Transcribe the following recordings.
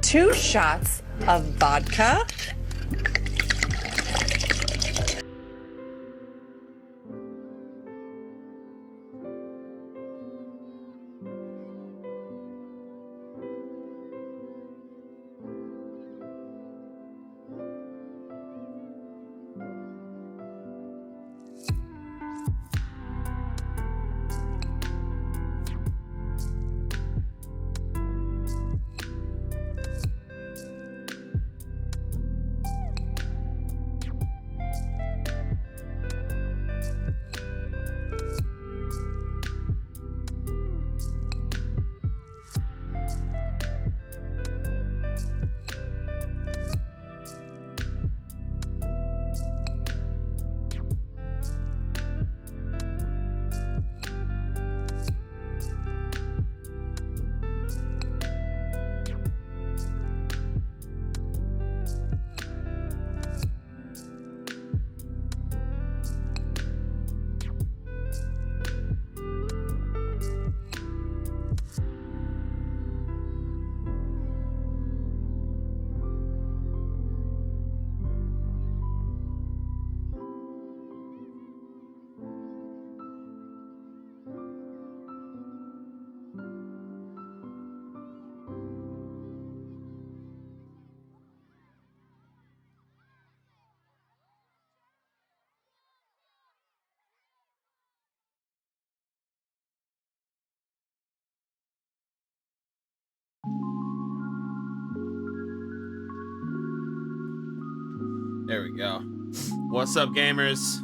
2 shots of vodka. There we go. What's up, gamers?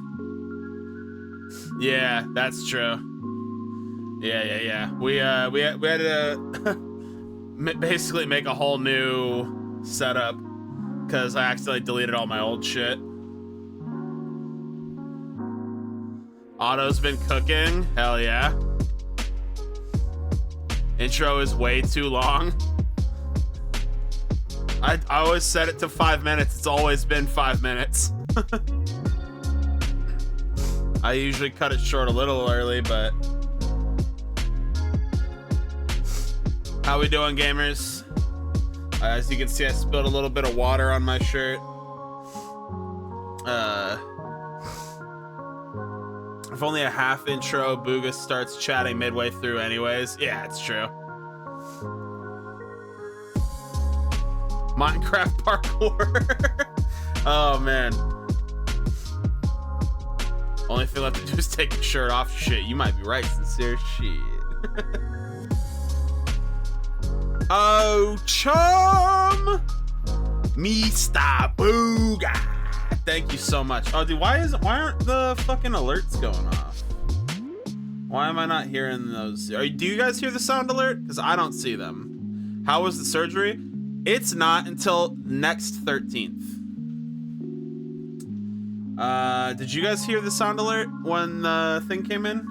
Yeah, that's true. Yeah. We had to basically make a whole new setup because I accidentally deleted all my old shit. Otto's been cooking. Hell yeah. Intro is way too long. I always set it to 5 minutes. It's always been 5 minutes. I usually cut it short a little early, but how we doing, gamers? As you can see, I spilled a little bit of water on my shirt. If only a half intro, Booga starts chatting midway through anyways. Yeah, it's true. Minecraft parkour. Oh man. Only thing left to do is take the shirt off. Shit, you might be right, sincere. Shit. Oh, chum, Mr. Booga. Thank you so much. Oh, dude, why aren't the fucking alerts going off? Why am I not hearing those? Do you guys hear the sound alert? Because I don't see them. How was the surgery? It's not until next 13th. Did you guys hear the sound alert when the thing came in?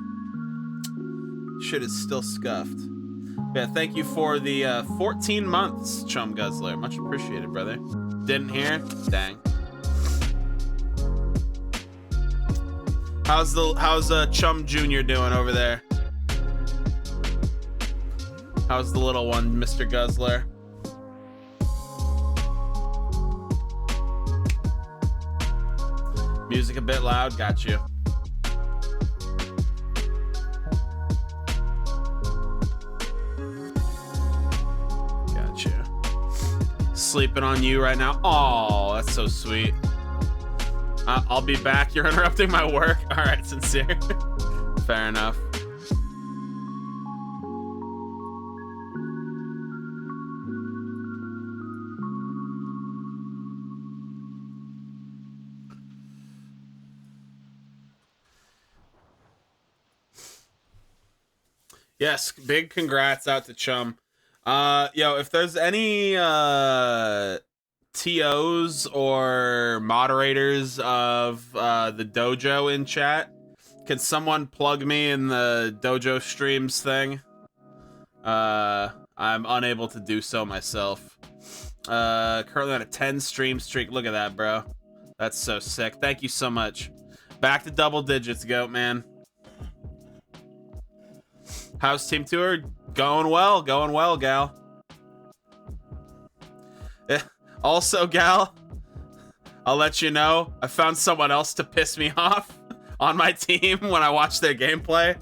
Shit is still scuffed. Yeah, thank you for the 14 months, Chum Guzzler. Much appreciated, brother. Didn't hear? Dang. How's Chum Jr. doing over there? How's the little one, Mr. Guzzler? Music a bit loud, got you. Gotcha. Sleeping on you right now. Oh, that's so sweet. I'll be back. You're interrupting my work. All right, sincere. Fair enough. Yes, big congrats out to Chum. Yo, if there's any TOs or moderators of the dojo in chat, can someone plug me in the dojo streams thing? I'm unable to do so myself. Currently on a 10 stream streak. Look at that, bro. That's so sick. Thank you so much. Back to double digits, goat man. How's Team Tour? Going well, gal. Also, Gal, I'll let you know, I found someone else to piss me off on my team when I watch their gameplay.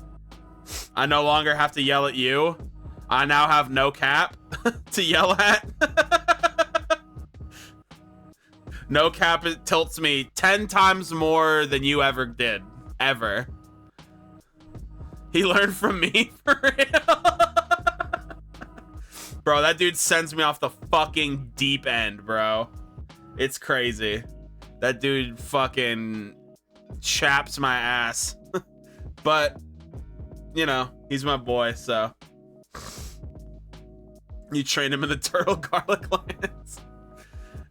I no longer have to yell at you. I now have no cap to yell at. No cap, it tilts me 10 times more than you ever did. Ever. He learned from me, for real. Bro, that dude sends me off the fucking deep end, bro. It's crazy. That dude fucking chaps my ass. But, you know, he's my boy, so. You train him in the turtle garlic lance.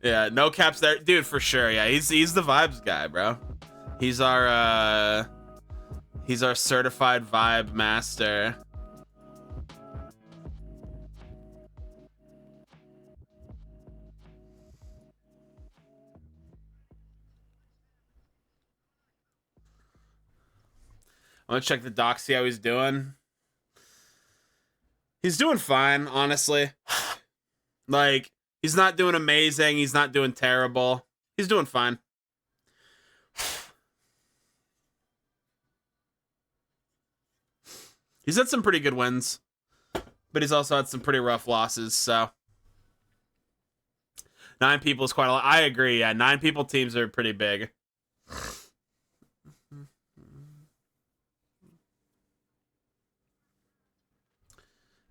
Yeah, no caps there. Dude, for sure, yeah. He's the vibes guy, bro. He's our certified vibe master. I'm gonna check the doc, see how he's doing. He's doing fine, honestly. Like, he's not doing amazing. He's not doing terrible. He's doing fine. He's had some pretty good wins, but he's also had some pretty rough losses, so. 9 people is quite a lot. I agree, yeah. 9 people teams are pretty big.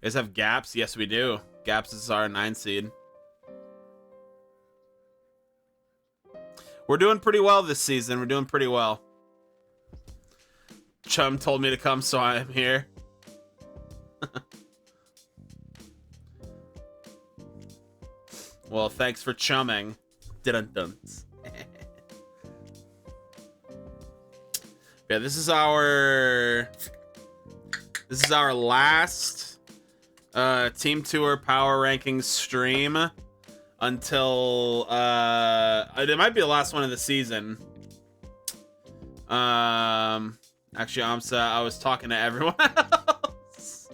You guys have Gaps? Yes, we do. Gaps is our 9 seed. We're doing pretty well this season. We're doing pretty well. Chum told me to come, so I am here. Well, thanks for chumming. Dun-dun-dun. Yeah, this is our last Team Tour Power Rankings stream until it might be the last one of the season. Actually, Amsa, I was talking to everyone else.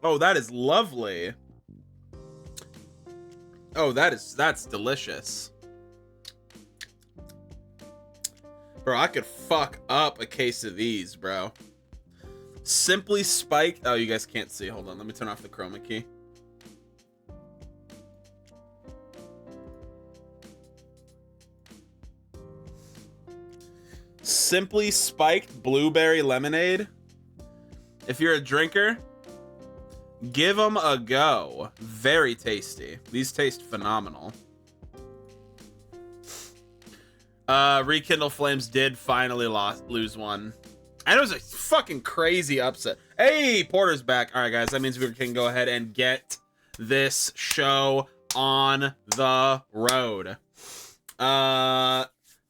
Oh, that is lovely. Oh, that's delicious. Bro, I could fuck up a case of these, bro. Simply spiked. Oh, you guys can't see. Hold on. Let me turn off the chroma key. Simply spiked blueberry lemonade. If you're a drinker, give them a go. Very tasty. These taste phenomenal. Rekindle Flames did finally lose one. And it was a fucking crazy upset. Hey, Porter's back. All right, guys. That means we can go ahead and get this show on the road.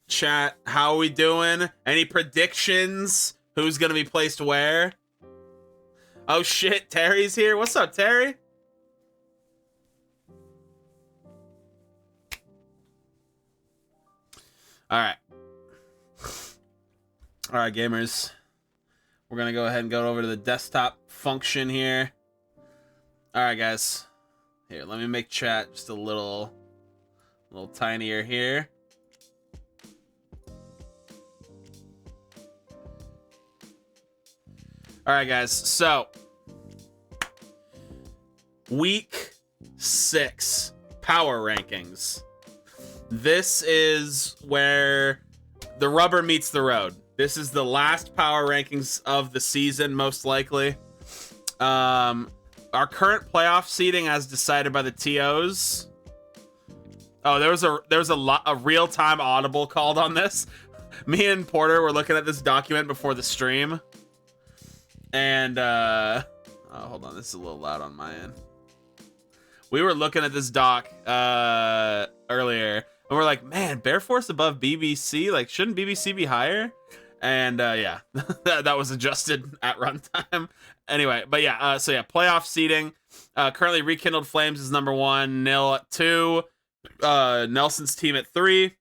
Chat, how are we doing? Any predictions? Who's going to be placed where? Oh, shit. Terry's here. What's up, Terry? All right. All right, gamers. We're going to go ahead and go over to the desktop function here. All right, guys. Here, let me make chat just a little tinier here. All right, guys. So, week 6 power rankings. This is where the rubber meets the road. This is the last power rankings of the season, most likely. Our current playoff seeding, as decided by the TOs. Oh, there was a real-time audible called on this. Me and Porter were looking at this document before the stream, and oh, hold on, this is a little loud on my end. We were looking at this doc earlier, and we're like, man, Bear Force above BBC? Like, shouldn't BBC be higher? And yeah, that was adjusted at runtime. Anyway, but yeah, so yeah, playoff seeding. Currently, Rekindled Flames is number 1, Nil at 2, Nelson's team at 3,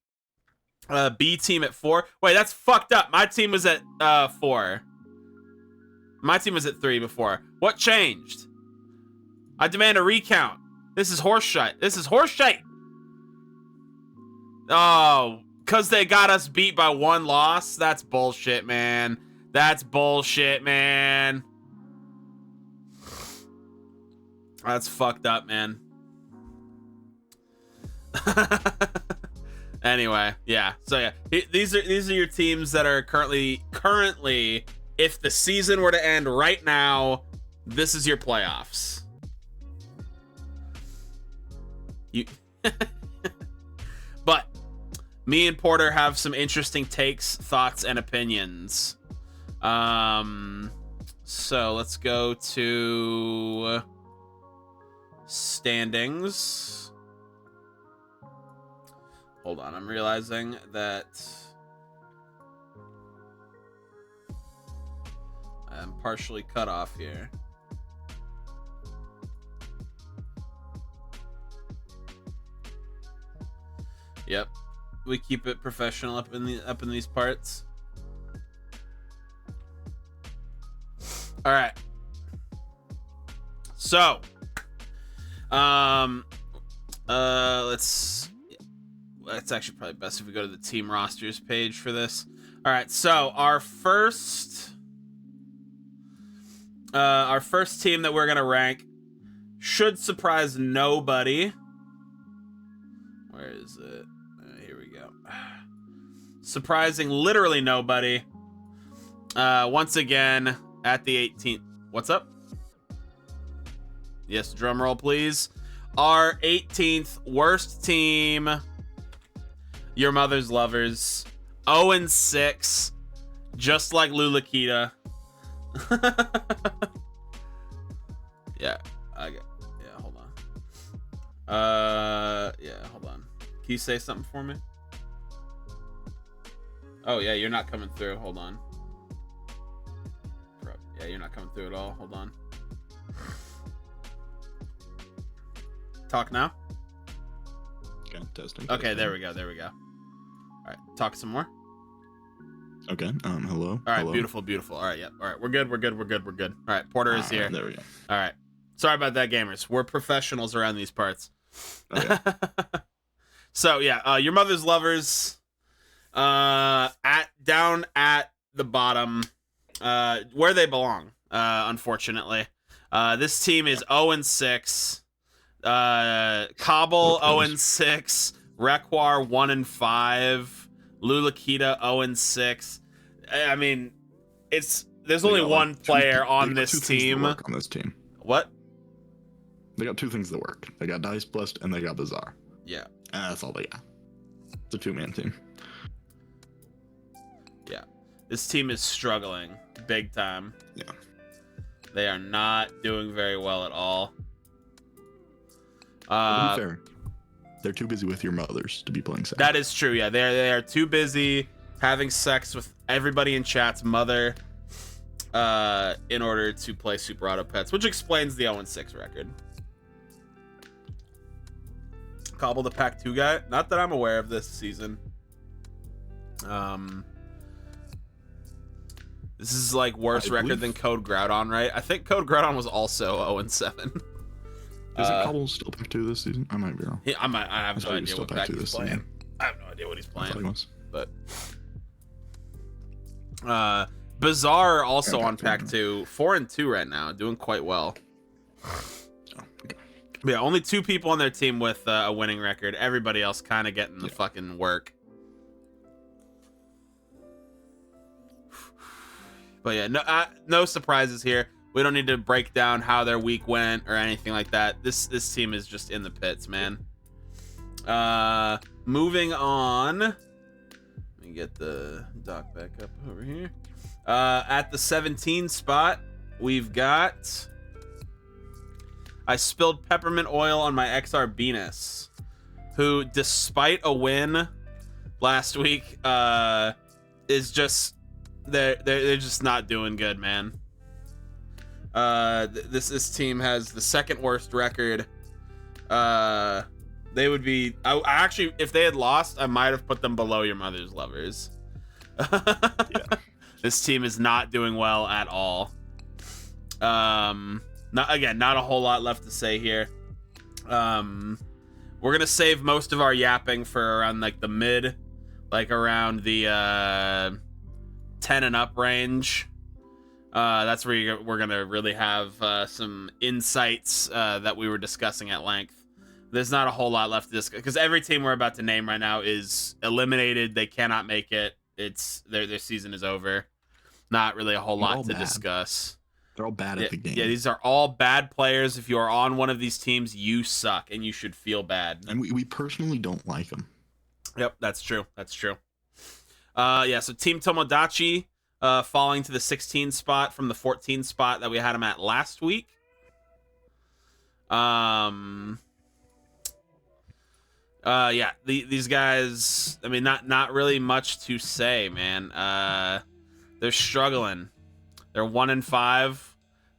B team at 4. Wait, that's fucked up. My team was at 4. My team was at 3 before. What changed? I demand a recount. This is horseshit. This is horseshit. Oh, because they got us beat by 1 loss? That's bullshit, man. That's bullshit, man. That's fucked up, man. Anyway, yeah. So yeah, these are your teams that are currently, if the season were to end right now, this is your playoffs. But me and Porter have some interesting takes, thoughts, and opinions. So let's go to standings. Hold on, I'm realizing that I'm partially cut off here. Yep, we keep it professional up in these parts. All right. So, it's actually probably best if we go to the team rosters page for this. All right, so our first team that we're gonna rank should surprise nobody. Where is it? Here we go. Surprising literally nobody. Once again at the 18th. What's up? Yes, drum roll, please. Our 18th worst team. Your Mother's Lovers, 0-6, just like Lulakita. Yeah, hold on. Hold on. Can you say something for me? Oh yeah, you're not coming through. Hold on. Yeah, you're not coming through at all. Hold on. Talk now. Okay, testing. Okay, there we go. All right, talk some more. Okay. Hello. All right, hello. Beautiful. All right, yep. All right, we're good. All right, Porter is here. There we go. All right. Sorry about that, gamers. We're professionals around these parts. Okay. So yeah, Your Mother's Lovers, down at the bottom, where they belong. Unfortunately, this team is 0-6. Cobble 0-6, Requar 1-5, Lulakita 0-6. I mean, there's only one player on this team. On this team. What? They got 2 things that work. They got Dice Blessed and they got Bizarre. Yeah. And that's all they got. It's a 2-man team. Yeah. This team is struggling big time. Yeah. They are not doing very well at all. To be fair, they're too busy with your mothers to be playing sex. That is true. Yeah, they are too busy having sex with everybody in chat's mother, in order to play Super Auto Pets, which explains the 0-6 record. Cobble the Pack 2 guy. Not that I'm aware of this season. This is like worse record than Code Groudon, right? I think Code Groudon was also 0-7. Isn't Cobble still Pack 2 this season? I might be wrong. I have no idea what pack he's playing. Season. I have no idea what he's playing. He was. But Bizarre also on pack 2, 4-2 right now, doing quite well. Oh, okay. Yeah, only 2 people on their team with a winning record. Everybody else kind of getting the fucking work. But yeah, no surprises here. We don't need to break down how their week went or anything like that. This team is just in the pits, man. Moving on. Let me get the doc back up over here. At the 17 spot, we've got... I spilled peppermint oil on my XR Venus, who, despite a win last week, is just... They're just not doing good, man. This team has the second worst record. They would be. I actually, if they had lost, I might have put them below Your Mother's Lovers. Yeah. This team is not doing well at all. Not a whole lot left to say here. We're gonna save most of our yapping for around like the mid, like around the 10 and up range. That's where we're gonna really have some insights that we were discussing at length. There's not a whole lot left to discuss because every team we're about to name right now is eliminated. They cannot make it. It's their season is over. Not really a whole lot to discuss. They're all bad at the game. Yeah, these are all bad players. If you are on one of these teams, you suck, and you should feel bad. And we personally don't like them. Yep, that's true. That's true. So Team Tomodachi falling to the 16 spot from the 14 spot that we had them at last week. These guys, I mean, not really much to say, man. They're struggling. They're 1-5.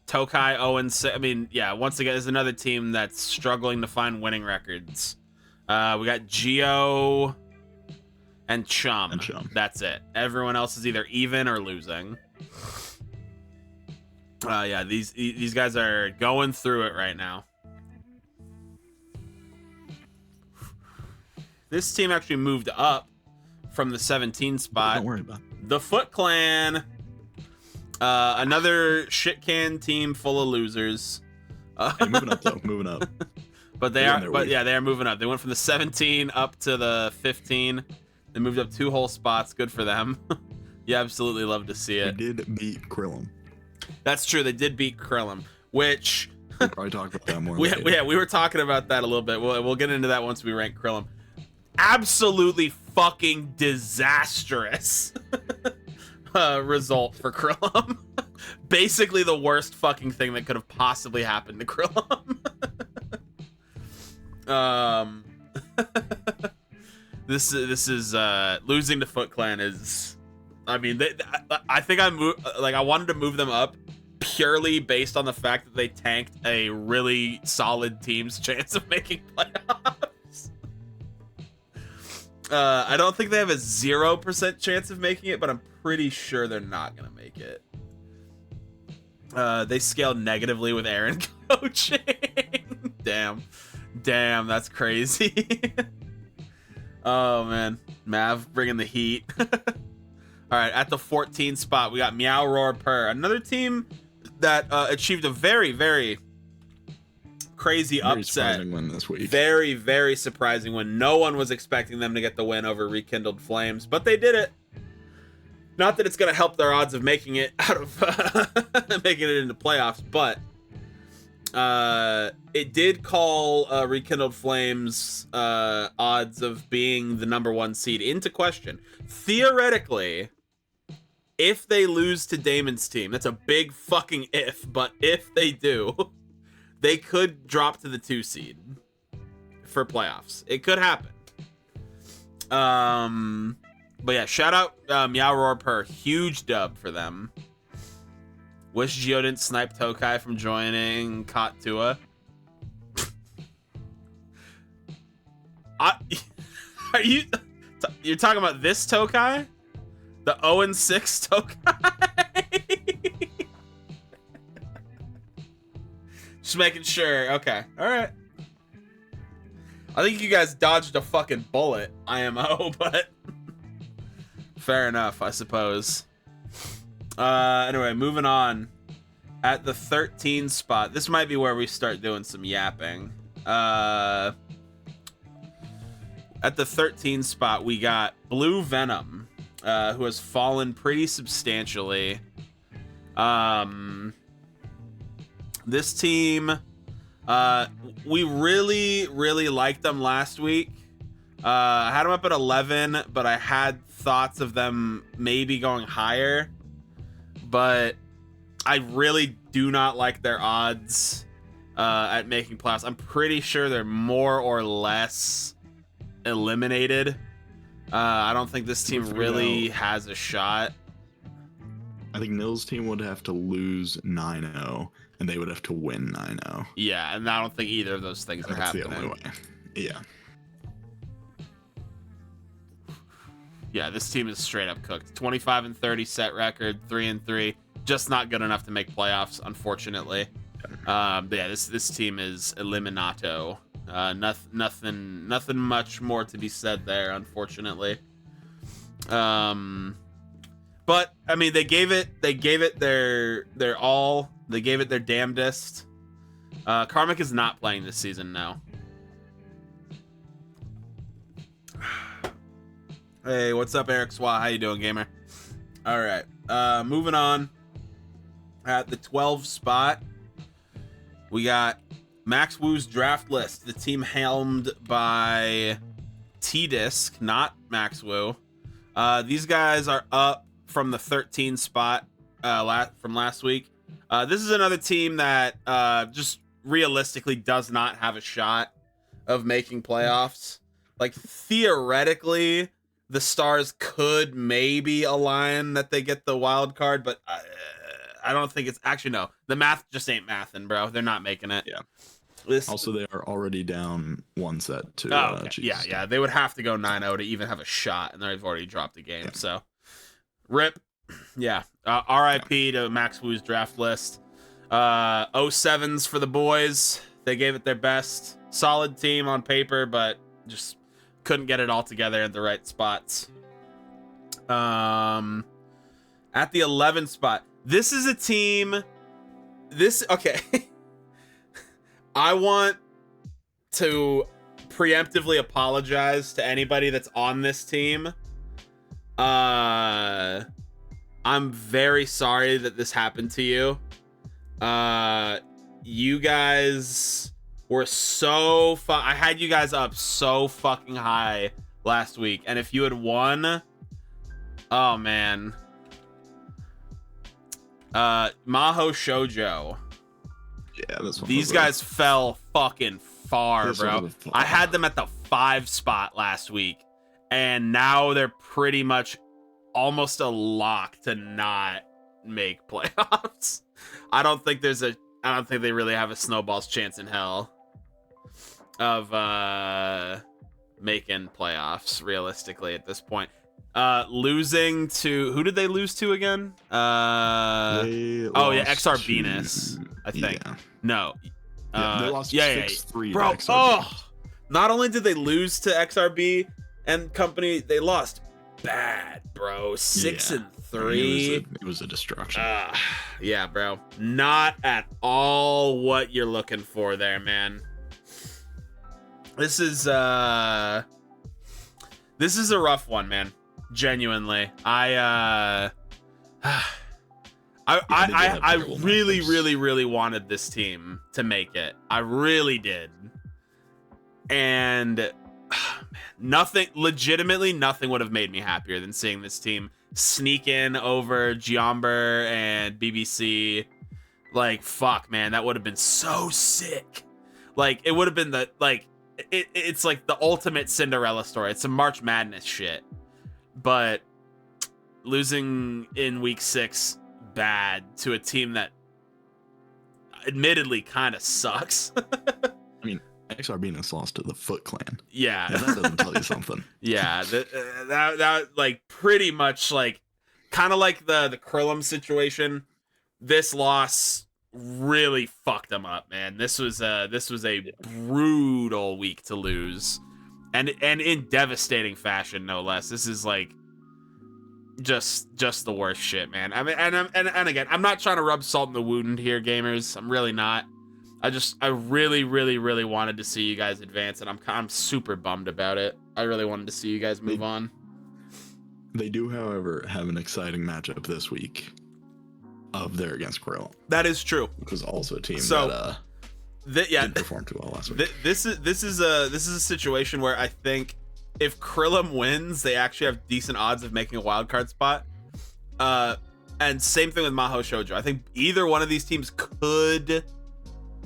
Tokai 0-6. I mean, yeah, once again, there's another team that's struggling to find winning records. We got Geo and Chum. That's it. Everyone else is either even or losing. These guys are going through it right now. This team actually moved up from the 17 spot. Don't worry about it. The Foot Clan. Another shit can team full of losers. Hey, moving up though, moving up. They are moving up. They went from the 17 up to the 15. They moved up 2 whole spots. Good for them. You absolutely love to see it. They did beat Krillum. That's true. They did beat Krillum, which we'll probably talk about that more. we were talking about that a little bit. We'll get into that once we rank Krillum. Absolutely fucking disastrous result for Krillum. Basically the worst fucking thing that could have possibly happened to Krillum. This is losing to Foot Clan is, I mean, I think I wanted to move them up purely based on the fact that they tanked a really solid team's chance of making playoffs. I don't think they have a 0% chance of making it, but I'm pretty sure they're not gonna make it. They scaled negatively with Aaron coaching. Damn, that's crazy. Oh man, Mav bringing the heat. All right, at the 14 spot, we got Meow Roar Purr, another team that achieved a very, very crazy upset. Surprising win this week. Very, very surprising win. No one was expecting them to get the win over Rekindled Flames, but they did it. Not that it's going to help their odds of making it out of making it into playoffs, but it did call Rekindled Flames odds of being the number 1 seed into question. Theoretically, if they lose to Damon's team, that's a big fucking if, but if they do, they could drop to the 2 seed for playoffs. It could happen. But yeah, shout out Meow Roar Purr. Huge dub for them. Wish Geo didn't snipe Tokai from joining Katua. You're talking about this Tokai? The 0-6 Tokai? Just making sure. Okay. All right. I think you guys dodged a fucking bullet, IMO, but fair enough, I suppose. Anyway, moving on. At the 13 spot, this might be where we start doing some yapping. At the 13 spot, we got Blue Venom, who has fallen pretty substantially. This team, we really, really liked them last week. I had them up at 11, but I had thoughts of them maybe going higher. But I really do not like their odds at making playoffs. I'm pretty sure they're more or less eliminated. I don't think this team really has a shot. I think Nils' team would have to lose 9-0, and they would have to win 9-0. Yeah, and I don't think either of those things are happening. That's the only way. Yeah. Yeah, this team is straight up cooked. 25-30 set record, 3-3. Just not good enough to make playoffs, unfortunately. But yeah, this team is eliminato. Nothing much more to be said there, unfortunately. But I mean, they gave it their all. They gave it their damnedest. Karmic is not playing this season now. Hey, what's up, Eric Swa? How you doing, gamer? All right, moving on. At the 12 spot, we got Max Wu's draft list. The team helmed by T-Disc, not Max Wu. These guys are up from the 13 spot from last week. This is another team that just realistically does not have a shot of making playoffs. Like, theoretically, the stars could maybe align that they get the wild card, but I don't think it's actually, no. The math just ain't mathin', bro. They're not making it. Yeah. Also, they are already down one set to okay. Yeah. They would have to go 9-0 to even have a shot, and they've already dropped a game. Yeah. So, rip. Yeah. RIP to Max Wu's draft list. 07s for the boys. They gave it their best. Solid team on paper, but just couldn't get it all together at the right spots. At the 11th spot, this is a team. Okay. I want to preemptively apologize to anybody that's on this team. I'm very sorry that this happened to you. You guys were so I had you guys up so fucking high last week, and if you had won, oh man. Maho Shoujo. Yeah, this one. These guys fell fucking far, bro. I had them at the 5 spot last week, and now they're pretty much almost a lock to not make playoffs. I don't think they really have a snowball's chance in hell of making playoffs realistically at this point. Losing to, who did they lose to again? XR Venus, I think. Yeah. No. They lost 6-3 bro, not only did they lose to XRB and company, they lost bad, bro. 6-3. It was a destruction. Yeah, bro. Not at all what you're looking for there, man. This is a rough one, man. Genuinely. I really wanted this team to make it. I really did. And legitimately nothing would have made me happier than seeing this team sneak in over Giamber and BBC. Like, fuck, man, that would have been so sick. Like, it would have been it's like the ultimate Cinderella story. It's some March Madness shit. But losing in week 6 bad to a team that admittedly kind of sucks. I mean, XR Venus lost to the Foot Clan. Yeah. That doesn't tell you something. Yeah, that like pretty much like kind of like the Krillum situation. This loss really fucked them up, man. This was a brutal week to lose. And in devastating fashion, no less. This is like just the worst shit, man. I mean, and again, I'm not trying to rub salt in the wound here, gamers. I'm really not. I really wanted to see you guys advance, and I'm super bummed about it. I really wanted to see you guys move on. They do, however, have an exciting matchup this week. They're against Krill. That is true. Which was also a team that didn't perform too well last week. This is a situation where I think if Krillum wins, they actually have decent odds of making a wild card spot. And same thing with Maho Shoujo. I think either one of these teams could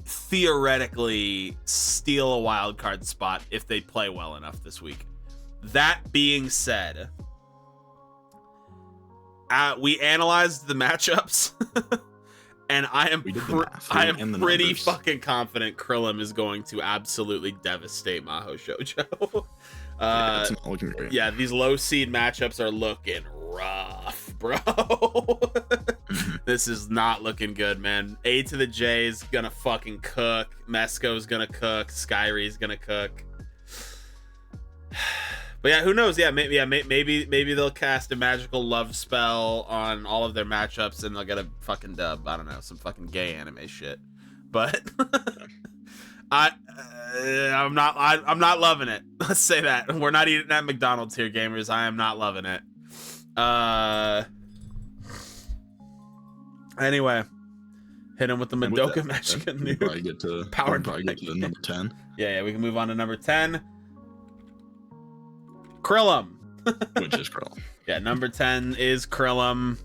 theoretically steal a wild card spot if they play well enough this week. That being said, we analyzed the matchups. And I am pretty fucking confident Krillum is going to absolutely devastate Maho Shoujo. It's not looking great. Yeah, these low seed matchups are looking rough, bro. This is not looking good, man. A to the J is gonna fucking cook. Mesco's gonna cook. Skyree's gonna cook. But yeah, who knows? Yeah, maybe they'll cast a magical love spell on all of their matchups and they'll get a fucking dub. I don't know, some fucking gay anime shit. But I'm not loving it. Let's say that. We're not eating at McDonald's here, gamers. I am not loving it. Anyway, hit him with the Madoka Mexican Noob. Probably get to Powered probably get to number 10. Yeah, we can move on to number 10. Krillum. Which is Krillum. Yeah, number 10 is Krillum.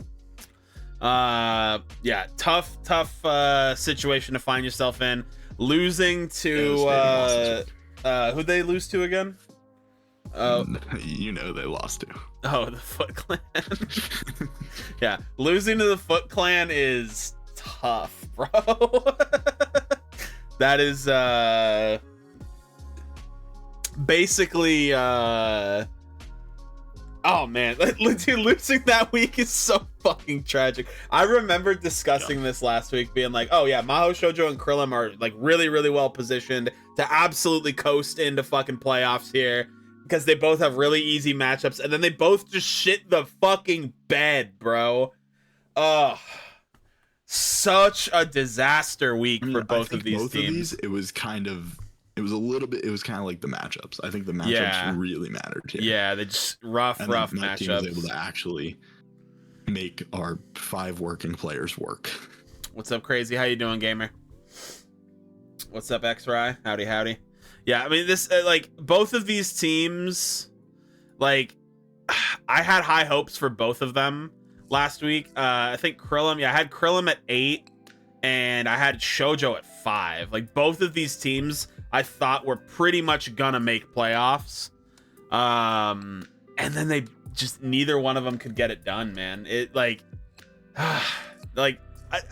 Yeah, tough situation to find yourself in. Losing to who'd they lose to again? You know they lost to. Oh, the Foot Clan. Yeah, losing to the Foot Clan is tough, bro. That is basically oh man, dude, losing that week is so fucking tragic. I remember discussing this last week, being like, oh yeah, Maho Shoujo and Krillum are like really well positioned to absolutely coast into fucking playoffs here, because they both have really easy matchups, and then they both just shit the fucking bed, bro. Oh, such a disaster week for both of these teams. It was kind of like the matchups. I think the matchups really mattered here. Yeah, they just rough matchups. Team was able to actually make our 5 working players work. What's up, Crazy? How you doing, gamer? What's up, X-Ry? Howdy. Yeah, I mean, this like both of these teams, like I had high hopes for both of them last week. I think Krillum, I had Krillum at 8 and I had Shoujo at 5. Like both of these teams I thought were pretty much gonna make playoffs. And then they just, neither one of them could get it done, man. It like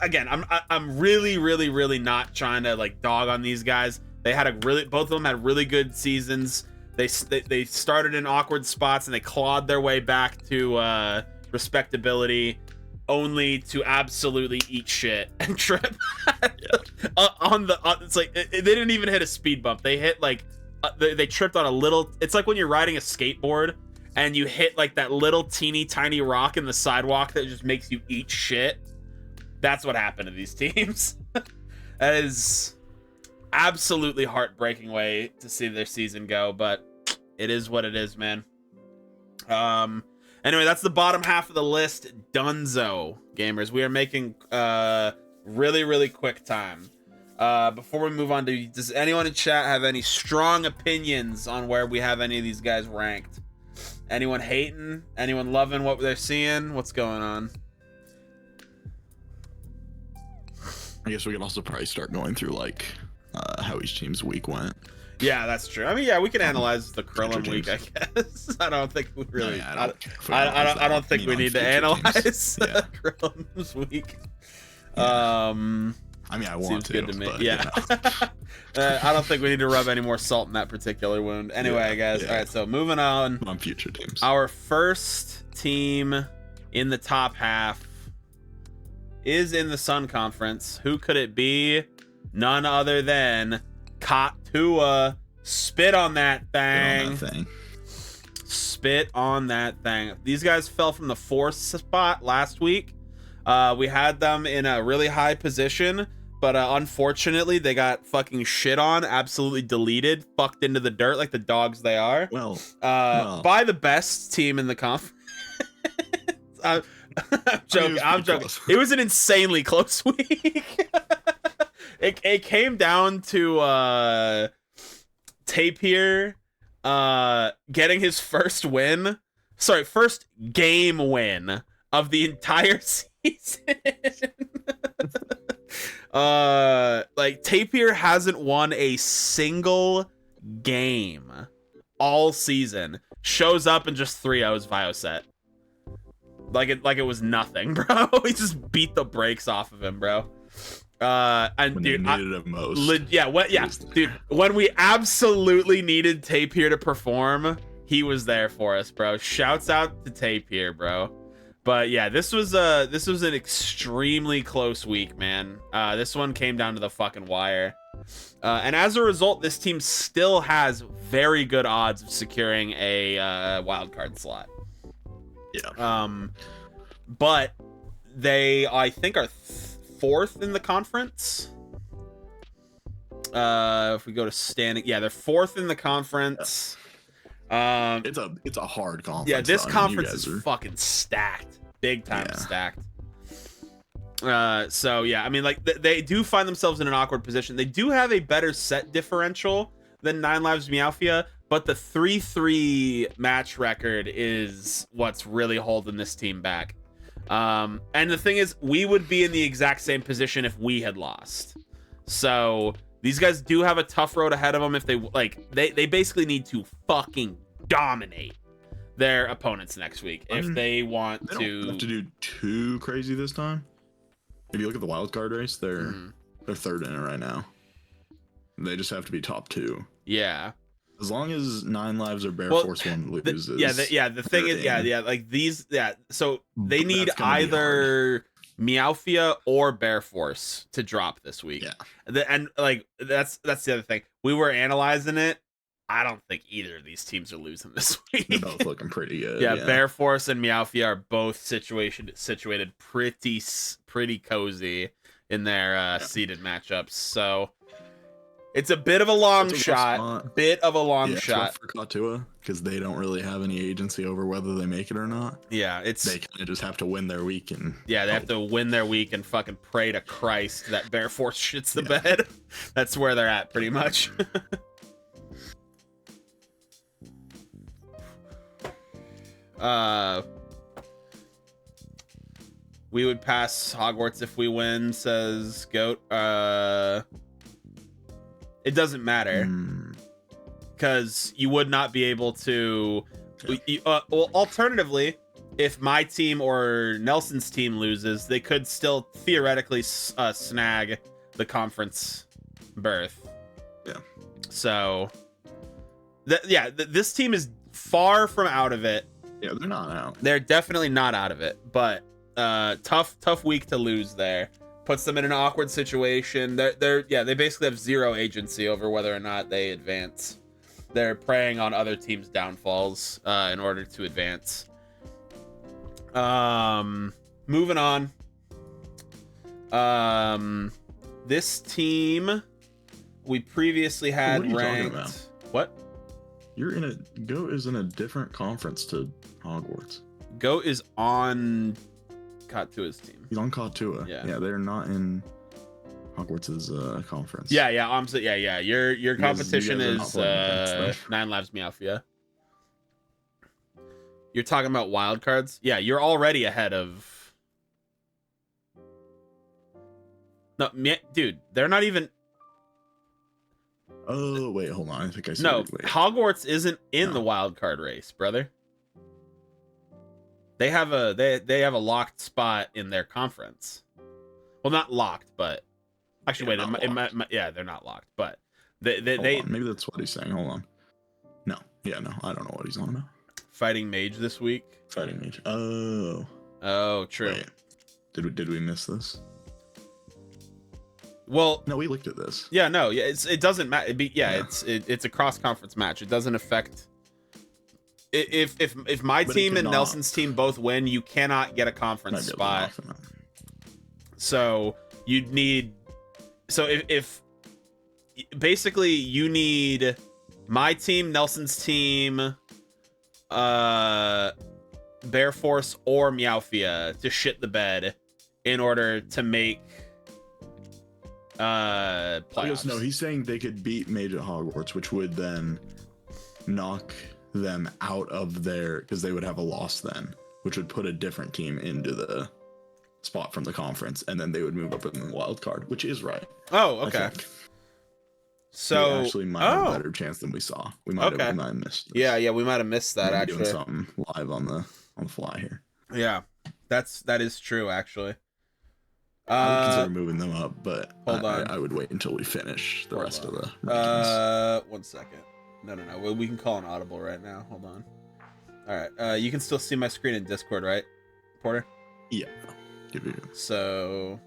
again, I'm really not trying to like dog on these guys. They had both of them had really good seasons. They started in awkward spots and they clawed their way back to respectability, only to absolutely eat shit and trip it's like they didn't even hit a speed bump. They hit like they tripped on a little. It's like when you're riding a skateboard and you hit like that little teeny tiny rock in the sidewalk that just makes you eat shit. That's what happened to these teams. That is absolutely heartbreaking way to see their season go, but it is what it is, man. Anyway, that's the bottom half of the list. Dunzo, gamers. We are making really quick time. Before we move on, does anyone in chat have any strong opinions on where we have any of these guys ranked? Anyone hating? Anyone loving what they're seeing? What's going on? I guess we can also probably start going through like how each team's week went. Yeah, that's true. I mean, yeah, we can analyze the Krillum week, I guess. I don't think we really. No, I don't think we need to analyze Krillum's week. Yeah. I mean, I want to. Seems good to me. But, yeah. I don't think we need to rub any more salt in that particular wound. Anyway, guys. All right, so moving on. On future teams. Our first team in the top half is in the Sun Conference. Who could it be? None other than Katua. Spit on that thing. Spit on that thing. These guys fell from the 4th spot last week. We had them in a really high position, but unfortunately they got fucking shit on, absolutely deleted, fucked into the dirt like the dogs they are. Well, by the best team in the conference. I'm joking. It was an insanely close week. It came down to Tapir getting his first game win of the entire season. Like Tapir hasn't won a single game all season. Shows up and just 3-0s Vioset. Like it was nothing, bro. He just beat the brakes off of him, bro. And when dude, needed it most. Dude, when we absolutely needed Tapir to perform, he was there for us, bro. Shouts out to Tapir, bro. But yeah, this was an extremely close week, man. This one came down to the fucking wire. And as a result, this team still has very good odds of securing a wild card slot. Yeah. But they, I think, are fourth in the conference. If we go to standing, yeah, they're fourth in the conference. It's a hard conference. Yeah, this though. conference I mean, is fucking stacked, big time Yeah. stacked. So yeah, I mean, like they do find themselves in an awkward position. They do have a better set differential than Nine Lives Meowthia, but the 3-3 match record is what's really holding this team back. And the thing is, we would be in the exact same position if we had lost. So these guys do have a tough road ahead of them if they basically need to fucking dominate their opponents next week if they want they don't have to do too crazy this time. If you look at the wild card race, they're third in it right now. They just have to be top 2. Yeah. As long as Nine Lives or Bear Force 1 loses. The thing is, like these, so they need That's gonna be either Meowthia or Bear Force to drop this week. Yeah. And like that's the other thing. We were analyzing it. I don't think either of these teams are losing this week. They're both looking pretty good. Yeah, Bear Force and Meowthia are both situated pretty cozy in their seeded matchups. So it's a bit of a long shot. Shot for Katua because they don't really have any agency over whether they make it or not. Yeah, They kind of just have to win their week and they have to win their week and fucking pray to Christ that Bear Force shits the bed. That's where they're at pretty much. We would pass Hogwarts if we win, says Goat. It doesn't matter because you would not be able to. Well, alternatively, if my team or Nelson's team loses, they could still theoretically snag the conference berth. Yeah. So, this team is far from out of it. Yeah, they're not out. They're definitely not out of it, but tough week to lose there. Puts them in an awkward situation. They basically have zero agency over whether or not they advance. They're preying on other teams' downfalls in order to advance. Moving on. This team we previously had what are you ranked. talking about? What? Goat is in a different conference to Hogwarts. Goat is on Katua's team. He's on Katua. Yeah, they're not in Hogwarts' conference. Yeah. Your competition is Nine Lives Meowthia. You're talking about wild cards? Yeah, you're already ahead of. No, dude, they're not even. Oh wait, hold on. I think I said No, wait. Hogwarts isn't in the wild card race, brother. They have a locked spot in their conference. Well, not locked, but actually, they're not locked, but they maybe that's what he's saying. Hold on. No, I don't know what he's on about. Fighting Mage this week. Fighting Mage. Oh, true. Wait. Did we miss this? Well, no, we looked at this. Yeah, no, it doesn't matter. It's a cross conference match. It doesn't affect. If my team and Nelson's team both win, you cannot get a conference spot. So you'd need. So if basically you need my team, Nelson's team, Bear Force or Meowthia to shit the bed in order to make playoffs. No, he's saying they could beat Mage at Hogwarts, which would then knock them out of their, because they would have a loss then, which would put a different team into the spot from the conference, and then they would move up in the wild card, which is right. Oh, okay. So we actually might have a better chance than we saw. We might have missed this. Yeah, we might have missed that. Maybe actually doing something live on the fly here. Yeah, that is true actually. I would consider moving them up, but hold on. I would wait until we finish the rest of the rankings. 1 second. No. Well, we can call an audible right now. Hold on. All right. You can still see my screen in Discord, right? Porter? Yeah. Give you. So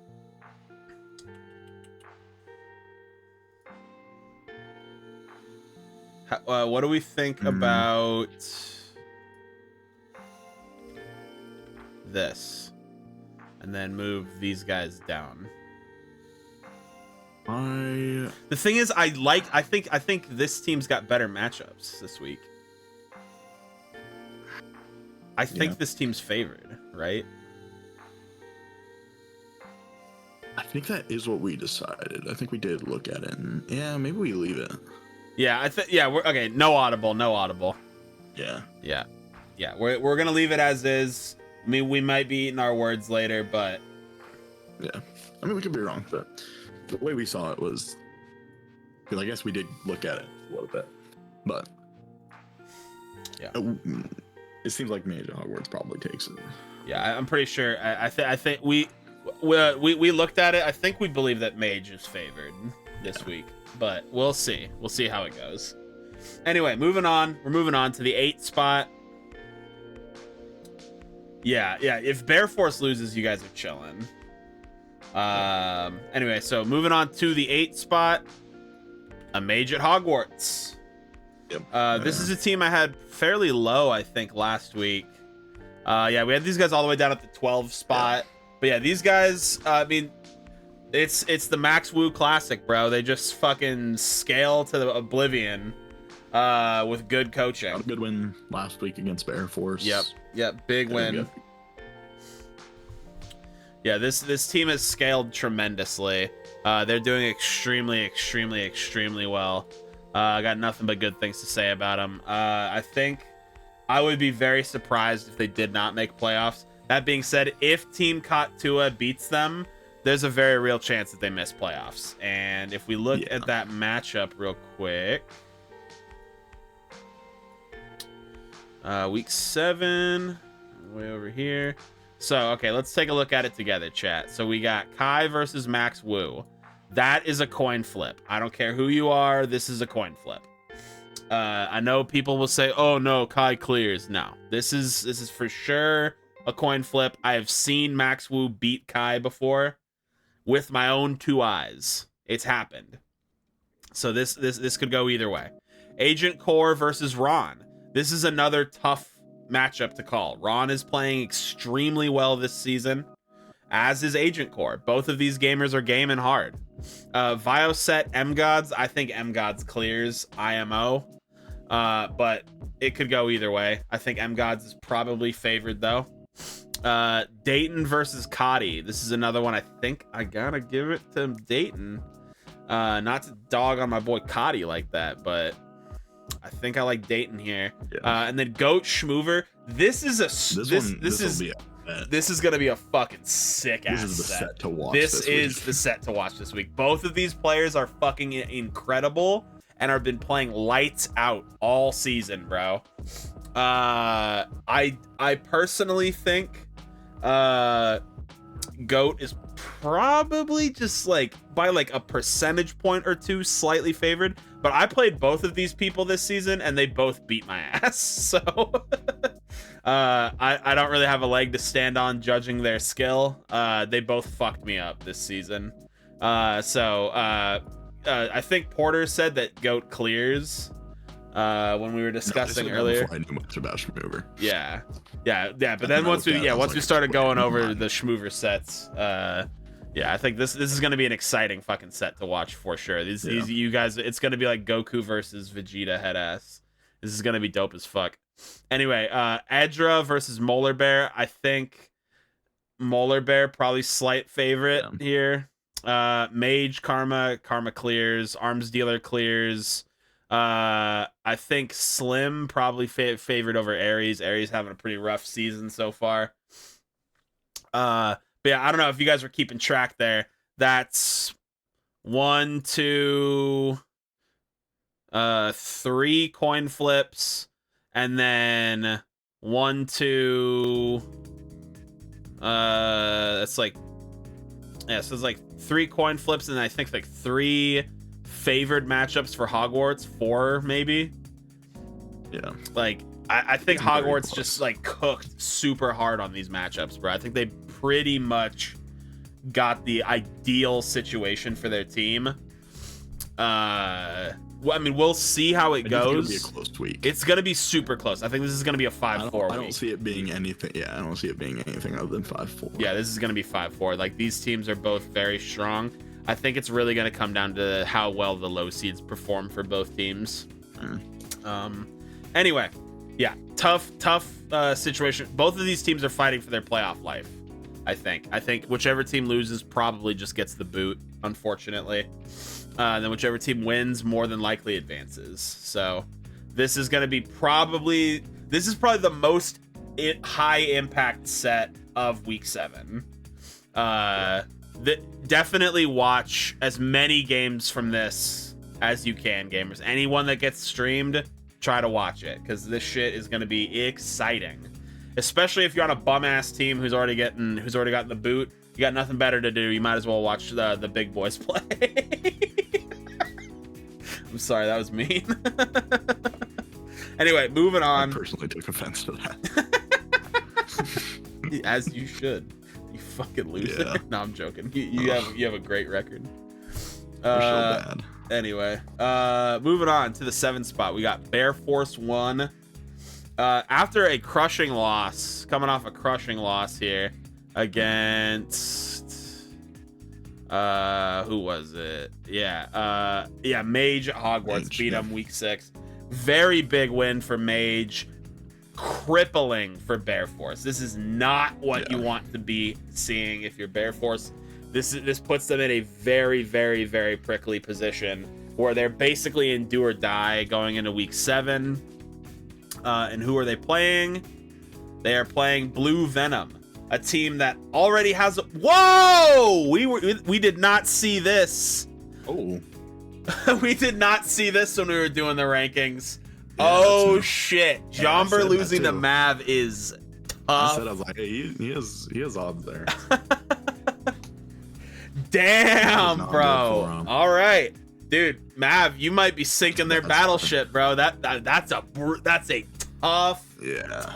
what do we think about this? And then move these guys down. The thing is, I think this team's got better matchups this week. I think this team's favored, right? I think that is what we decided. I think we did look at it, and yeah, maybe we leave it. Yeah, we're okay. No audible. Yeah. We're gonna leave it as is. I mean, we might be eating our words later, but yeah. I mean, we could be wrong, but the way we saw it was, because I guess we did look at it a little bit, but yeah, it seems like Mage at Hogwarts probably takes it. Yeah, I'm pretty sure. I think we looked at it. I think we believe that Mage is favored this week, but we'll see. We'll see how it goes. Anyway, moving on. We're moving on to the 8th spot. Yeah. If Bear Force loses, you guys are chilling. Anyway, so moving on to the 8th spot, a Mage at Hogwarts. Yep. This is a team I had fairly low, I think, last week. Yeah, we had these guys all the way down at the 12 spot. But yeah, these guys, I mean, it's the Max Wu Classic, bro. They just fucking scale to the oblivion with good coaching. Got a good win last week against Bear Force. Yep, big win. Yeah, this team has scaled tremendously. They're doing extremely well. I got nothing but good things to say about them. I think I would be very surprised if they did not make playoffs. That being said, if Team Katua beats them, there's a very real chance that they miss playoffs. And if we look at that matchup real quick, week 7, way over here. So, okay, let's take a look at it together, chat. So we got Kai versus Max Wu. That is a coin flip. I don't care who you are. This is a coin flip. I know people will say, "Oh no, Kai clears." No, this is for sure a coin flip. I have seen Max Wu beat Kai before with my own 2 eyes. It's happened. So this could go either way. Agent Core versus Ron. This is another tough matchup to call. Ron is playing extremely well this season, as is Agent Core. Both of these gamers are gaming hard. Vioset M-Gods, I think M-Gods clears IMO, but it could go either way. I think M-Gods is probably favored, though. Dayton versus Cotty. This is another one I think I gotta give it to Dayton. Not to dog on my boy Cotty like that, but I think I like Dayton here. And then Goat Schmoover. This is gonna be a fucking sick ass set. This is the set to watch. This is the set to watch this week. Both of these players are fucking incredible and have been playing lights out all season, bro. I personally think Goat is probably just like by like a percentage point or 2 slightly favored, but I played both of these people this season and they both beat my ass. So I don't really have a leg to stand on judging their skill. They both fucked me up this season. I think Porter said that Goat clears when we were discussing earlier. I knew much about Schmoover. Yeah. But then once we started going over the Schmoover sets, I think this is gonna be an exciting fucking set to watch for sure. These you guys, it's gonna be like Goku versus Vegeta head ass. This is gonna be dope as fuck. Anyway, Edra versus Molar Bear. I think Molar Bear probably slight favorite here. Mage Karma clears. Arms Dealer clears. I think Slim probably favored over Aries. Aries having a pretty rough season so far. But yeah, I don't know if you guys were keeping track there. That's 1, 2, 3 coin flips, and then 1, 2. That's like, so it's like 3 coin flips, and I think like 3 favored matchups for Hogwarts, 4 maybe. Yeah. Like I think It's very Hogwarts close. just like cooked super hard on these matchups, bro. I think they pretty much got the ideal situation for their team. Well, I mean, we'll see how it goes. It's gonna be a close week. It's gonna be super close. I think this is gonna be a 5-4 I don't week. see it being anything. Yeah, I don't see it being anything other than 5-4. Yeah, this is gonna be 5-4. Like, these teams are both very strong. I think it's really gonna come down to how well the low seeds perform for both teams. Anyway, yeah, tough situation. Both of these teams are fighting for their playoff life. I think whichever team loses probably just gets the boot, unfortunately. Then whichever team wins more than likely advances. So this is going to be probably the most high impact set of week 7. Definitely watch as many games from this as you can, gamers. Anyone that gets streamed, try to watch it, because this shit is going to be exciting. Especially if you're on a bum ass team who's already gotten the boot. You got nothing better to do. You might as well watch the big boys play. I'm sorry, that was mean. Anyway, moving on. I personally took offense to that. As you should. You fucking loser. Yeah. No, I'm joking. You have a great record. We're so bad. Anyway, moving on to the 7th spot. We got Bear Force 1. After a crushing loss, coming off a crushing loss here against who was it? Yeah, Mage at Hogwarts. Mage, beat yeah. him week 6. Very big win for Mage. Crippling for Bear Force. This is not what you want to be seeing if you're Bear Force. This puts them in a very, very, very prickly position where they're basically in do or die going into week 7. And who are they playing? They are playing Blue Venom, a team that already has. Whoa! We did not see this. Oh. We did not see this when we were doing the rankings. Yeah, Oh that's shit! Yeah, I Jomber said that losing to too. Mav is I tough. said, I was like, hey, he has odds there. Damn, Not good bro. for him. All right, dude. Mav, you might be sinking their battleship, bro. That's a tough, Yeah.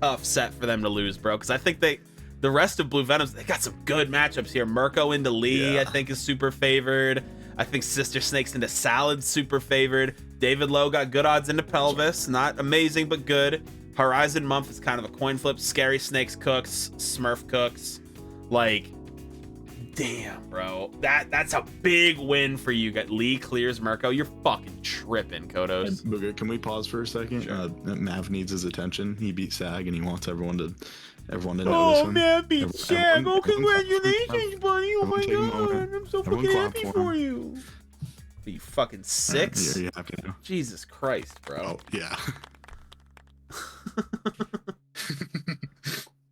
tough set for them to lose, bro. Because I think the rest of Blue Venoms, they got some good matchups here. Mirko into Lee, Yeah. I think, is super favored. I think Sister Snakes into Salad, super favored. David Lowe got good odds into Pelvis. Not amazing, but good. Horizon Mumph is kind of a coin flip. Scary Snakes cooks. Smurf cooks. Like, damn, bro. That's a big win for you. Got Lee clears Mirko. You're fucking tripping, Kodos. Booger, can we pause for a second? Sure. Mav needs his attention. He beat Sag, and he wants everyone to notice Oh, him. man, beat Everyone- Shag. Oh, everyone- congratulations, buddy. Oh, my everyone take a God. moment. I'm so Everyone fucking clap happy for for him. you. Are you fucking 6? You're happy now. Jesus Christ, bro. Oh, yeah.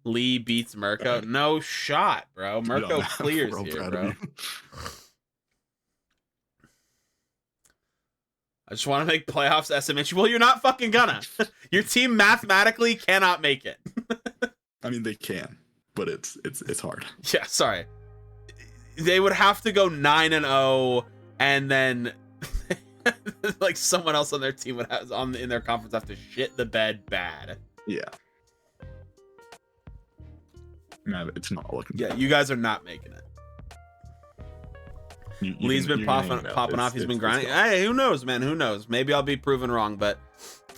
Lee beats Mirko. No shot, bro. Mirko Mav, clears we're all here, proud of bro. you. I just want to make playoffs SMH. Well, you're not fucking gonna. Your team mathematically cannot make it. I mean, they can, but it's hard. Yeah, sorry. They would have to go 9-0, and then like someone else on their team would have in their conference have to shit the bed bad. Yeah. Mav, it's not looking. Yeah, you guys are not making it. Lee's been popping off. He's been grinding. Hey, who knows, man? Who knows? Maybe I'll be proven wrong, but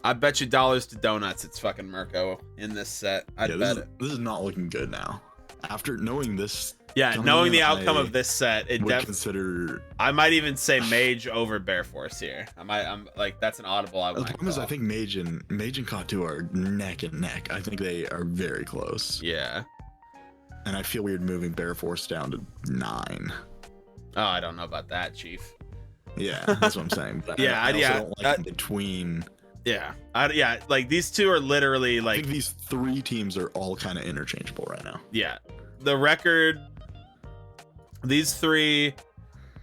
I bet you dollars to donuts it's fucking Mirko in this set. I'd bet it. This is not looking good now. After knowing this, Yeah, coming knowing in, the outcome I of this set, it would consider. I might even say Mage over Bear Force here. I'm like, that's an audible. The problem is, I think Mage and Katu are neck and neck. I think they are very close. Yeah. And I feel weird moving Bear Force down to 9. Oh, I don't know about that, Chief. Yeah, that's what I'm saying. But Yeah, I also yeah, don't like in between. Yeah. Yeah. Like, these two are literally I like, think these 3 teams are all kind of interchangeable right now. yeah. The record, these 3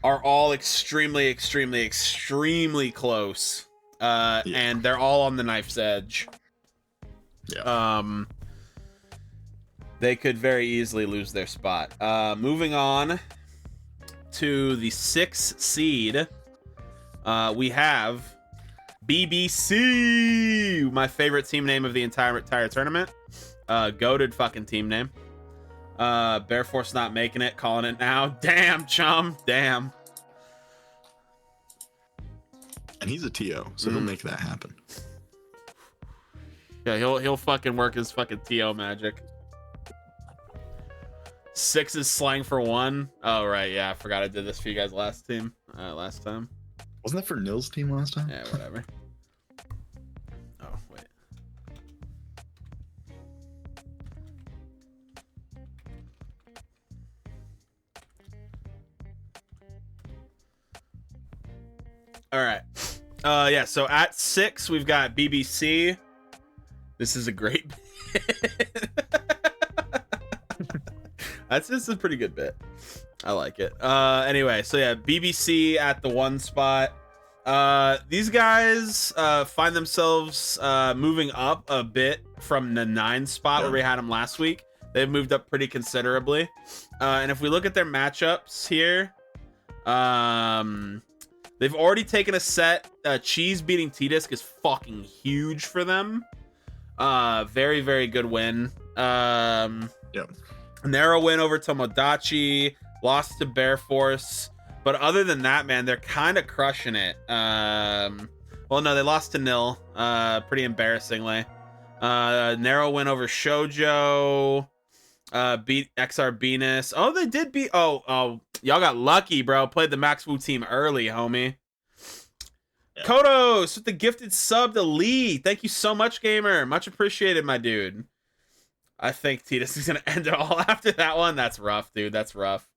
are all extremely, extremely, extremely close. And they're all on the knife's edge. Yeah. They could very easily lose their spot. Moving on to the 6th seed, we have BBC, my favorite team name of the entire tournament. Goated fucking team name. Bear Force not making it, calling it now. Damn, chum, damn. And he's a TO, so he'll make that happen. Yeah, he'll fucking work his fucking TO magic. 6 is slang for 1. Oh right, yeah, I forgot I did this for you guys last time. Wasn't that for Nil's team last time? Yeah, whatever. Oh wait. All right. Yeah, so at 6 we've got BBC. This is a great bit. This is a pretty good bit. I like it. Anyway, so yeah, BBC at the 1 spot. These guys find themselves moving up a bit from the 9 spot where we had them last week. They've moved up pretty considerably. And if we look at their matchups here, they've already taken a set. Cheese beating T-Disc is fucking huge for them. Very, very good win. Yep. Narrow win over Tomodachi, lost to Bear Force. But other than that, man, they're kind of crushing it. Well, no, they lost to Nil, pretty embarrassingly. Narrow win over Shoujo, beat XR Venus. Oh, they did beat. Oh, y'all got lucky, bro. Played the Max Wu team early, homie. Yeah. Kodos with the gifted sub to Lee. Thank you so much, gamer. Much appreciated, my dude. I think Titus is gonna end it all after that one. That's rough, dude. That's rough.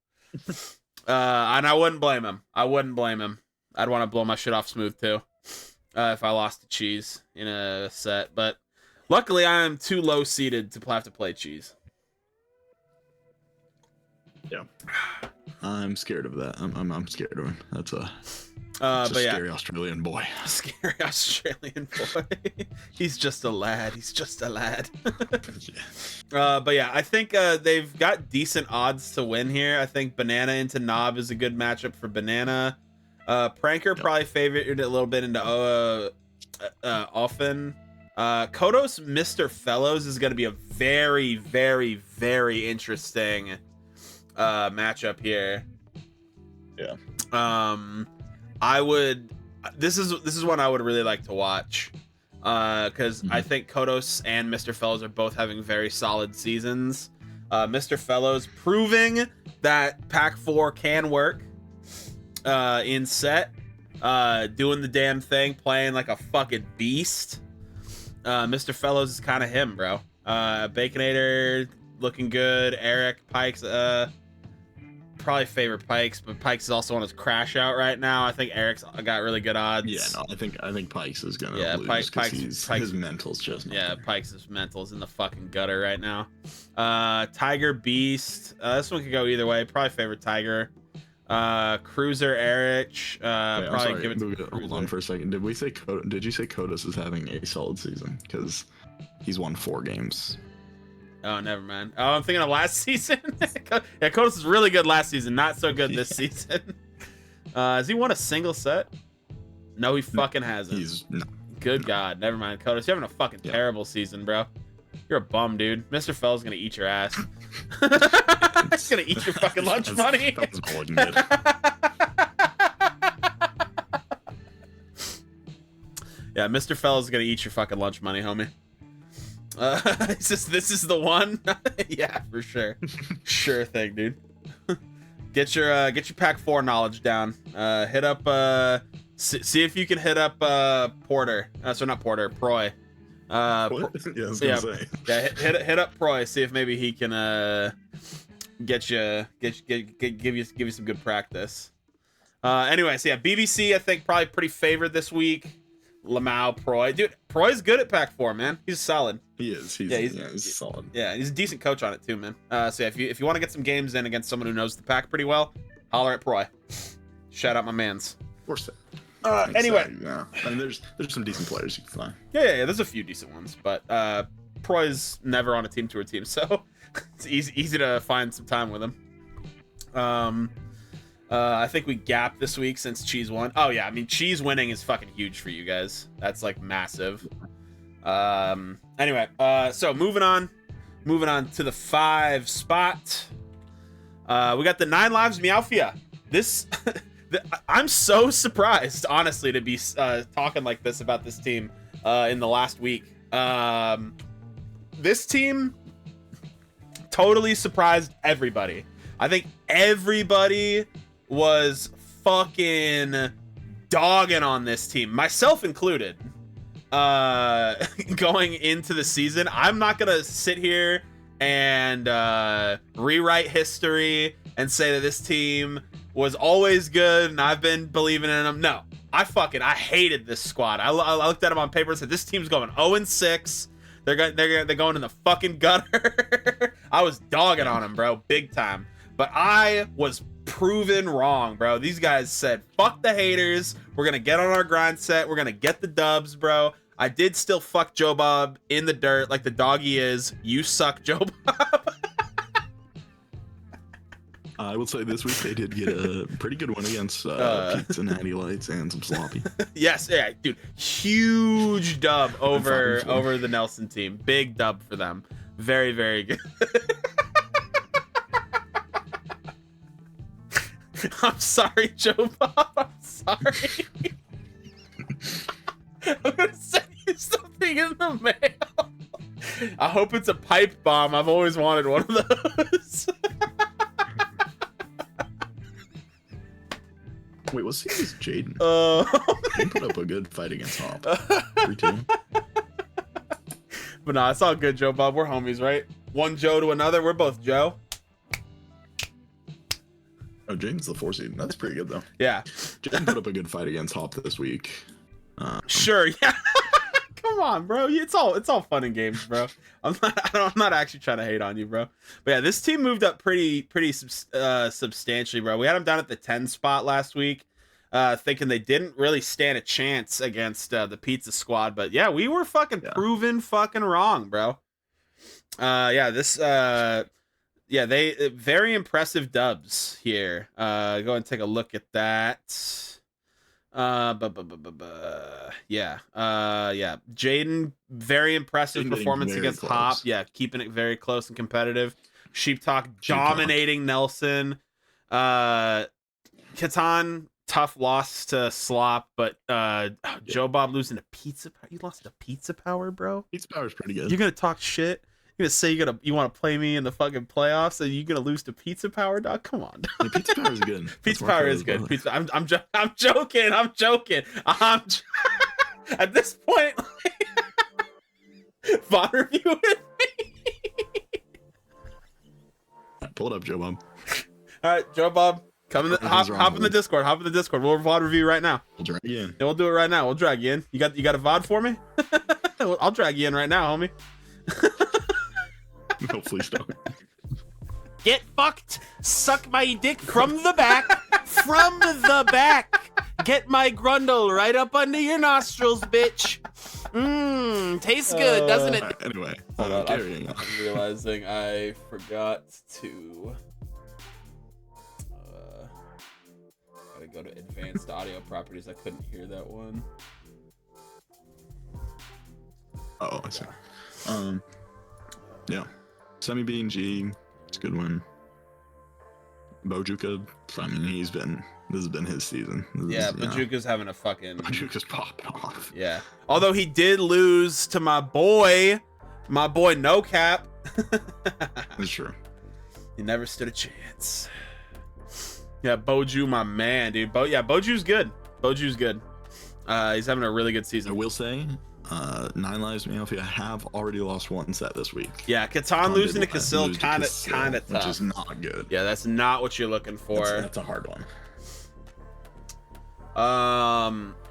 And I wouldn't blame him. I'd want to blow my shit off smooth too, if I lost to Cheese in a set. But luckily, I am too low seated to have to play Cheese. Yeah, I'm scared of that. I'm scared of him. That's a scary Australian boy. Scary Australian boy. He's just a lad. But yeah, I think they've got decent odds to win here. I think Banana into Knob is a good matchup for Banana. Pranker probably favored a little bit into Often. Kodos Mr. Fellows is going to be a very, very, very interesting matchup here. Yeah. This is one I would really like to watch, because I think Kodos and Mr. Fellows are both having very solid seasons. Mr. Fellows proving that Pack 4 can work in set, doing the damn thing, playing like a fucking beast. Mr. Fellows is kind of him, bro. Baconator looking good. Eric Pikes, probably favorite Pikes, but Pikes is also on his crash out right now. I think Eric's got really good odds. Yeah, no, I think Pikes is gonna lose because his mental's just Pikes' mental's in the fucking gutter right now. Tiger Beast, this one could go either way. Probably favorite Tiger. Cruiser Eric, probably give it to Cruiser. Hold on for a second. Did you say Kodos is having a solid season? Because he's won 4 games. Oh, never mind. Oh, I'm thinking of last season. Yeah, Kodos was really good last season. Not so good this season. Has he won a single set? No, he fucking hasn't. He's not. Good God. Never mind. Kodos, you're having a fucking terrible season, bro. You're a bum, dude. Mr. Fell's gonna eat your ass. He's gonna eat your fucking lunch money. That's all I can get. Yeah, Mr. Fell's gonna eat your fucking lunch money, homie. This is the one. Yeah, for sure. Sure thing, dude. Get your Pack 4 knowledge down. Hit up see if you can hit up Porter. So not Porter, Proy. Yeah, I was gonna say. Yeah, hit up Proy. See if maybe he can give you some good practice. Anyway, so yeah, BBC I think probably pretty favored this week. Lamau, Proy, dude, Proy's good at Pack 4, man. He's solid. He is. He's solid. Yeah, he's a decent coach on it too, man. So yeah, if you want to get some games in against someone who knows the pack pretty well, holler at Proy. Shout out my mans. Of course. Anyway, yeah. I mean, there's some decent players you can find. Yeah. There's a few decent ones, but Proy's never on a team tour team, so it's easy to find some time with him. I think we gapped this week since Cheese won. Oh yeah, I mean Cheese winning is fucking huge for you guys. That's like massive. Anyway, so moving on to the 5 spot. We got the 9 Lives Meowfia. This I'm so surprised, honestly, to be talking like this about this team in the last week. This team totally surprised everybody. I think everybody was fucking dogging on this team, myself included. Going into the season, I'm not gonna sit here and rewrite history and say that this team was always good and I've been believing in them. No, I hated this squad. I looked at them on paper and said this team's going 0-6. They're going in the fucking gutter. I was dogging on them, bro, big time. But I was proven wrong, bro. These guys said, fuck the haters. We're going to get on our grind set. We're going to get the dubs, bro. I did still fuck Joe Bob in the dirt like the dog he is. You suck, Joe Bob. I will say this week they did get a pretty good one against Pizza Natty Lights and some sloppy. Yes, yeah, dude. Huge dub over the Nelson team. Big dub for them. Very, very good. I'm sorry, Joe Bob. I'm sorry. I'm gonna send you something in the mail. I hope it's a pipe bomb. I've always wanted one of those. Wait, what's the is Jaden? He put up a good fight against Hop. 3-2. But nah, it's all good, Joe Bob. We're homies, right? One Joe to another. We're both Joe. Oh, Jaden's the 4 seed. That's pretty good though. Yeah. Jaden put up a good fight against Hop this week. Sure, yeah. Come on, bro. It's all fun and games, bro. I'm not actually trying to hate on you, bro. But yeah, this team moved up pretty substantially, bro. We had them down at the 10 spot last week, thinking they didn't really stand a chance against the Pizza Squad. But yeah, we were fucking proven fucking wrong, bro. They very impressive dubs here. Go and take a look at that. Jaden, very impressive performance against Hop. Yeah, keeping it very close and competitive. Sheeptalk dominating Nelson. Catan, tough loss to Slop, but Joe Bob losing to Pizza Power. You lost to Pizza Power, bro. Pizza Power's pretty good. You're gonna talk shit. You're gonna say you want to play me in the fucking playoffs, and you're gonna lose to Pizza Power, dog? Come on. Yeah, Pizza Power is good. Pizza Power is good. Pizza. I'm joking. At this point, VOD review with me. Pull it up, Joe Bob. All right, Joe Bob, come in. Hop in the Discord. Hop in the Discord. We'll VOD review right now. We'll drag you in. Yeah, we'll do it right now. We'll drag you in. You got a VOD for me? I'll drag you in right now, homie. No, please don't. Get fucked. Suck my dick from the back. From the back. Get my grundle right up under your nostrils, bitch. Tastes good, doesn't it? Anyway, I'm realizing I forgot to gotta go to advanced audio properties. I couldn't hear that one. Oh, I see. Yeah. Semi B&G, it's a good one. Bojuka, I mean, this has been his season. Bojuka's having a fucking... Bojuka's popping off. Yeah. Although he did lose to my boy No Cap. That's true. He never stood a chance. Yeah, Boju, my man, dude. Boju's good. Boju's good. He's having a really good season. I will say, 9 Lives Meowfia have already lost one set this week. Yeah, Catan losing to Casil kind of tough. Which is not good. Yeah, that's not what you're looking for. That's a hard one.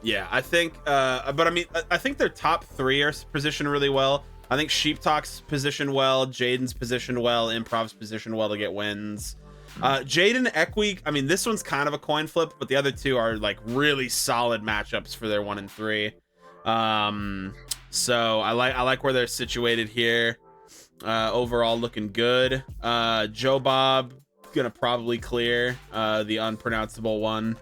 Yeah, I think but I mean I think their top 3 are positioned really well. I think Sheeptalk's positioned well, Jaden's positioned well, Improv's positioned well to get wins. Jaden, Equi, I mean, this one's kind of a coin flip, but the other 2 are like really solid matchups for their 1 and 3. So I like where they're situated here. Overall looking good. Joe Bob, gonna probably clear the unpronounceable one.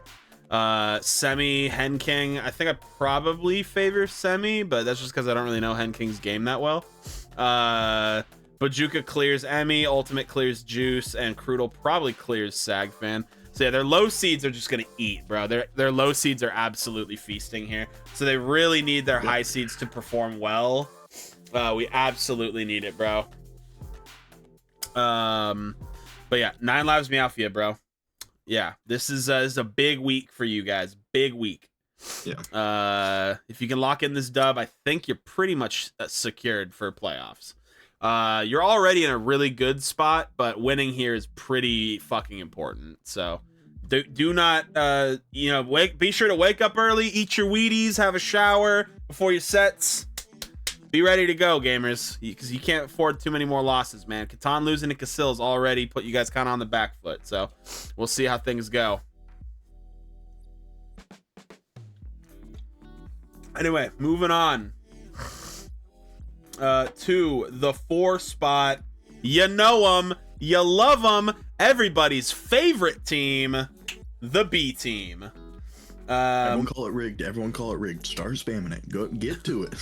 Semi Hen King. I think I probably favor Semi, but that's just because I don't really know Hen King's game that well. Bajuka clears Emmy, Ultimate clears Juice, and Crudel probably clears Sagfan. So yeah, their low seeds are just gonna eat, bro. Their low seeds are absolutely feasting here. So they really need their high seeds to perform well. We absolutely need it, bro. But yeah, 9 lives Meowthia, bro. Yeah, this is a big week for you guys. Big week. Yeah. If you can lock in this dub, I think you're pretty much secured for playoffs. You're already in a really good spot, but winning here is pretty fucking important. So do not, be sure to wake up early, eat your Wheaties, have a shower before your sets. Be ready to go, gamers, because you can't afford too many more losses, man. Catan losing to Casil's already put you guys kind of on the back foot, so we'll see how things go. Anyway, moving on to the 4 spot. You know them, you love them, everybody's favorite team, the B team. Everyone call it rigged. Everyone call it rigged. Start spamming it. Go get to it.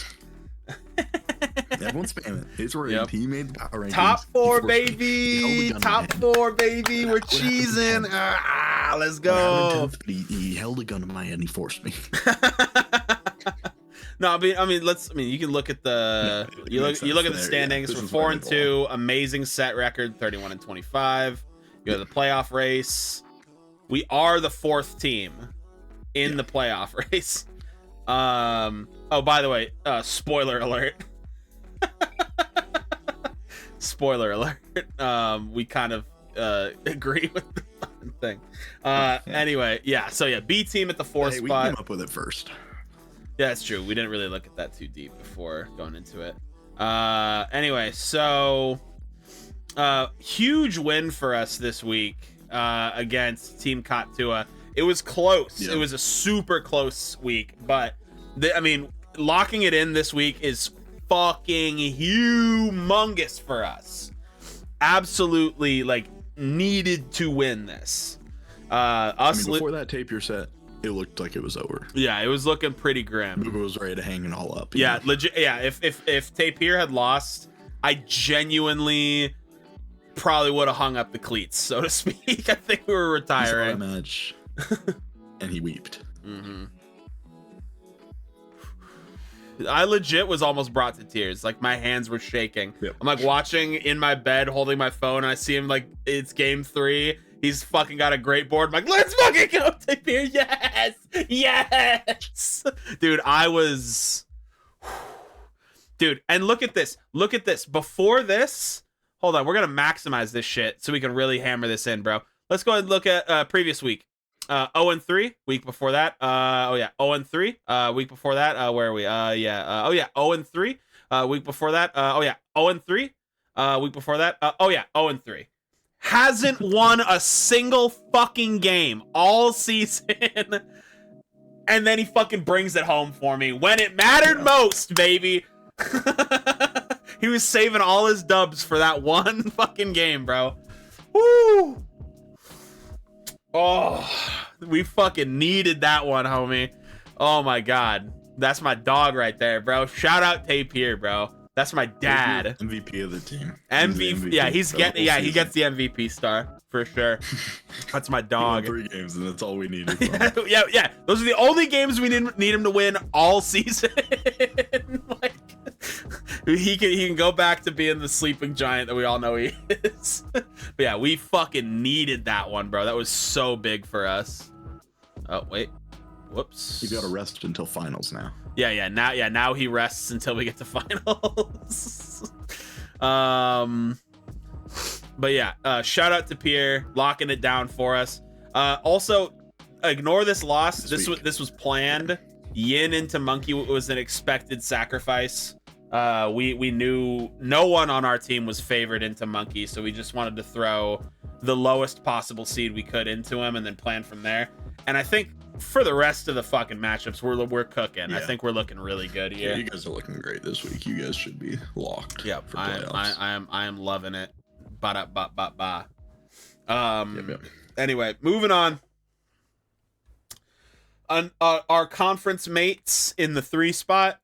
Everyone's spamming it. It's rigged. Yep. He made the power rankings. Top 4, baby. Top 4, baby. We're cheesing. Let's go. He held a gun to my head and he forced me. No, I mean, you can look at the you look at the standings. Yeah, we're 4-2, amazing set record, 31-25. You go to the playoff race. We are the 4th team in the playoff race. Oh, by the way, spoiler alert. Spoiler alert. We kind of agree with the thing. Anyway, yeah. So yeah, B team at the 4th spot. We came up with it first. Yeah, that's true. We didn't really look at that too deep before going into it. Anyway, so huge win for us this week against Team Katua. It was close. Yeah. It was a super close week, but locking it in this week is fucking humongous for us. Absolutely, needed to win this. Before that tape you're set, it looked like it was over. Yeah, it was looking pretty grim. It was ready to hang it all up. Yeah, legit. Yeah, if Tapir had lost, I genuinely probably would have hung up the cleats, so to speak. I think we were retiring. That match, and he weeped. Mm-hmm. I legit was almost brought to tears. My hands were shaking. Yep. I'm watching in my bed, holding my phone, and I see him it's game 3. He's fucking got a great board. I'm let's fucking go, Tapir. Yes! Yes! Dude, Dude, and look at this. Look at this. Before this, hold on. We're going to maximize this shit so we can really hammer this in, bro. Let's go ahead and look at previous week. 0-3 week before that. 0-3 week before that. Where are we? 0-3 week before that. 0-3 week before that. 0-3. Hasn't won a single fucking game all season. And then he fucking brings it home for me when it mattered most, baby. He was saving all his dubs for that one fucking game, bro. Woo! Oh, we fucking needed that one, homie. Oh my god. That's my dog right there, bro. Shout out Tape here, bro. That's my dad. MVP of the team. MVP. Yeah, he gets the MVP star for sure. That's my dog. 3 games, and that's all we needed. yeah. Those are the only games we didn't need him to win all season. He can go back to being the sleeping giant that we all know he is. But yeah, we fucking needed that one, bro. That was so big for us. Oh wait. Whoops. You gotta rest until finals now. Yeah. Now he rests until we get to finals. But yeah, shout out to Pierre locking it down for us. Also, ignore this loss. This was planned. Yin into Monkey was an expected sacrifice. We knew no one on our team was favored into Monkey, so we just wanted to throw the lowest possible seed we could into him and then plan from there. And I think for the rest of the fucking matchups, we're cooking. Yeah. I think we're looking really good here. Yeah, you guys are looking great this week. You guys should be locked. Yeah, for playoffs. I am loving it. Ba-da-ba-ba-ba. Anyway, moving on. Our conference mates in the 3 spot,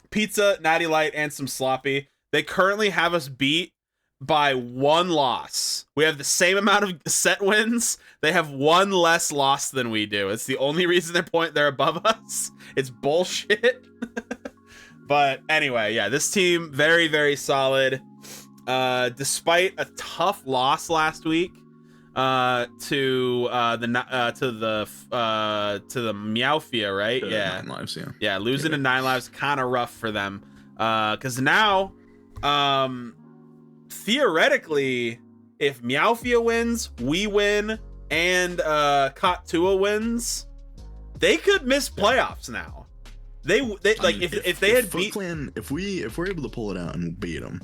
Pizza, Natty Light, and some Sloppy. They currently have us beat by 1 loss. We have the same amount of set wins. They have 1 less loss than we do. It's the only reason they're above us. It's bullshit. But anyway, yeah, this team very, very solid. Despite a tough loss last week to the Meowfia, right? Yeah. 9 lives, yeah. Yeah, losing to 9 lives kind of rough for them. Because now, theoretically, if Meowfia wins, we win, and Kotua wins, they could miss playoffs now. They like if they had beat Clan, if we're able to pull it out and beat them,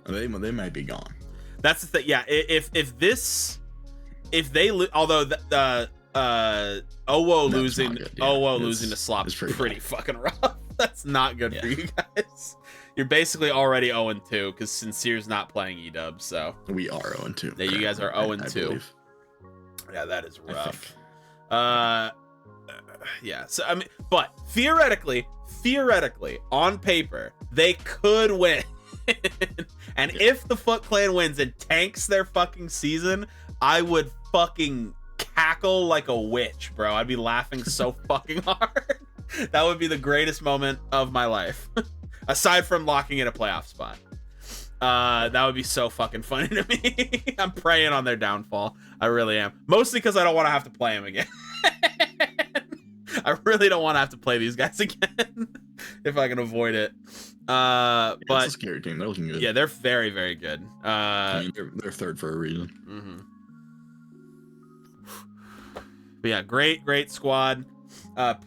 they might be gone. That's the thing. Yeah, if they although the Owo losing to Slop is pretty fucking rough. That's not good for you guys. You're basically already 0-2 because Sincere's not playing E-Dub, so we are 0-2. Yeah, you guys are 0-2. Yeah, that is rough. Yeah, so I mean, but theoretically, on paper, they could win. And if the Foot Clan wins and tanks their fucking season, I would fucking cackle like a witch, bro. I'd be laughing so fucking hard. That would be the greatest moment of my life. Aside from locking in a playoff spot. That would be so fucking funny to me. I'm praying on their downfall. I really am. Mostly because I don't want to have to play them again. I really don't want to have to play these guys again if I can avoid it. But it's a scary team. They're looking good. Yeah, they're very, very good. I mean, they're 3rd for a reason. Mm-hmm. But yeah, great squad.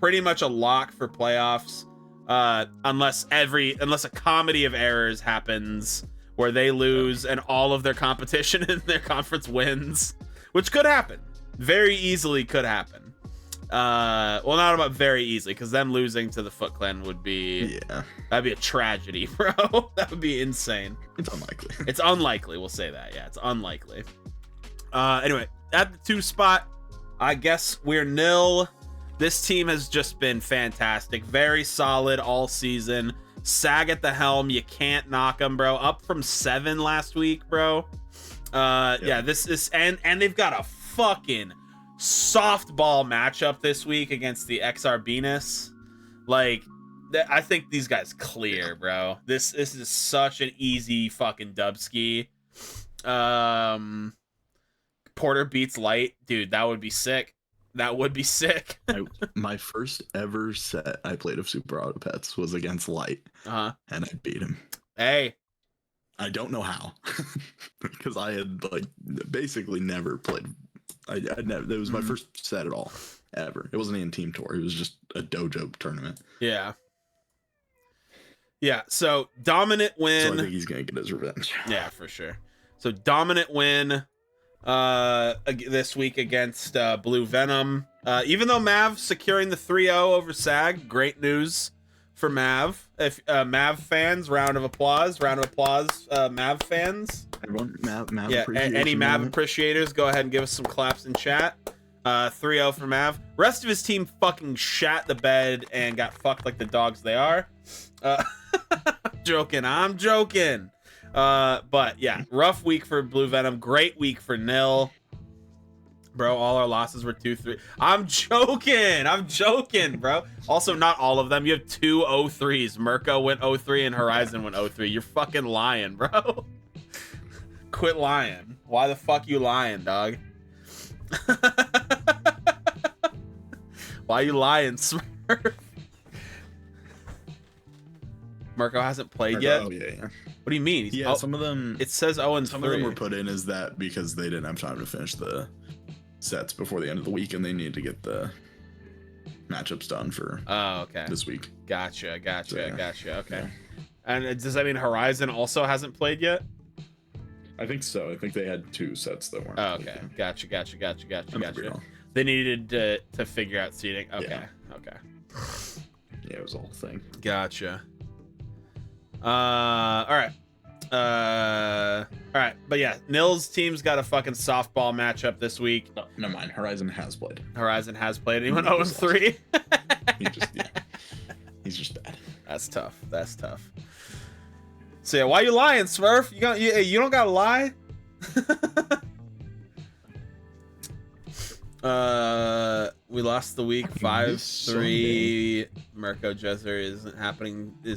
Pretty much a lock for playoffs. Unless a comedy of errors happens where they lose and all of their competition in their conference wins, which could happen. Very easily could happen. Well, not about very easily, because them losing to the Foot Clan would be that'd be a tragedy, bro. That would be insane. It's unlikely. It's unlikely, we'll say that. Yeah, it's unlikely. Anyway, at the 2 spot, I guess we're nil. This team has just been fantastic. Very solid all season. Sag at the helm. You can't knock them, bro. Up from 7 last week, bro. Yeah, this is... And they've got a fucking softball matchup this week against the XR Venus. Like, I think these guys clear, bro. This is such an easy fucking dubski. Porter beats Light. Dude, that would be sick. That would be sick. My first ever set I played of Super Auto Pets was against Light. And I beat him. Hey. I don't know how. Because I had like basically never played. It was my first set at all. Ever. It wasn't even team tour. It was just a dojo tournament. Yeah. Yeah, so dominant win. So I think he's gonna get his revenge. Yeah, for sure. So dominant win this week against Blue Venom. Even though Mav securing the 3-0 over Sag, great news for Mav. If Mav fans, round of applause, Mav fans. Everyone, Mav yeah, any Mav appreciators, go ahead and give us some claps in chat. 3-0 for Mav. Rest of his team fucking shat the bed and got fucked like the dogs they are. I'm joking. But yeah, rough week for Blue Venom. Great week for Nil. Bro, all our losses were 2-3. I'm joking, bro. Also, not all of them. You have 2 0-3s. Mirko went 0-3 and Horizon went 0-3. You're fucking lying, bro. Quit lying. Why the fuck you lying, dog? Why you lying, Smurf? Mirko hasn't played yet? Oh, yeah. What do you mean? Yeah, some of them... It says 0-3. Some of them were put in as that because they didn't have time to finish the sets before the end of the week, and they needed to get the matchups done for this week. Gotcha. So, yeah. Gotcha. Okay. Yeah. And does that mean Horizon also hasn't played yet? I think so. I think they had 2 sets that weren't. Oh, okay. Gotcha. Be wrong. They needed to figure out seating. Okay. Yeah. Okay. Yeah, it was a whole thing. Gotcha. All right. All right, but yeah, Nils team's got a fucking softball matchup this week. No, never mind. Horizon has played. Horizon has played. Anyone 0-3? He's just bad. That's tough. That's tough. So yeah, why you lying, Smurf? You don't gotta lie. We lost the week 5-3. Mirko Jezer is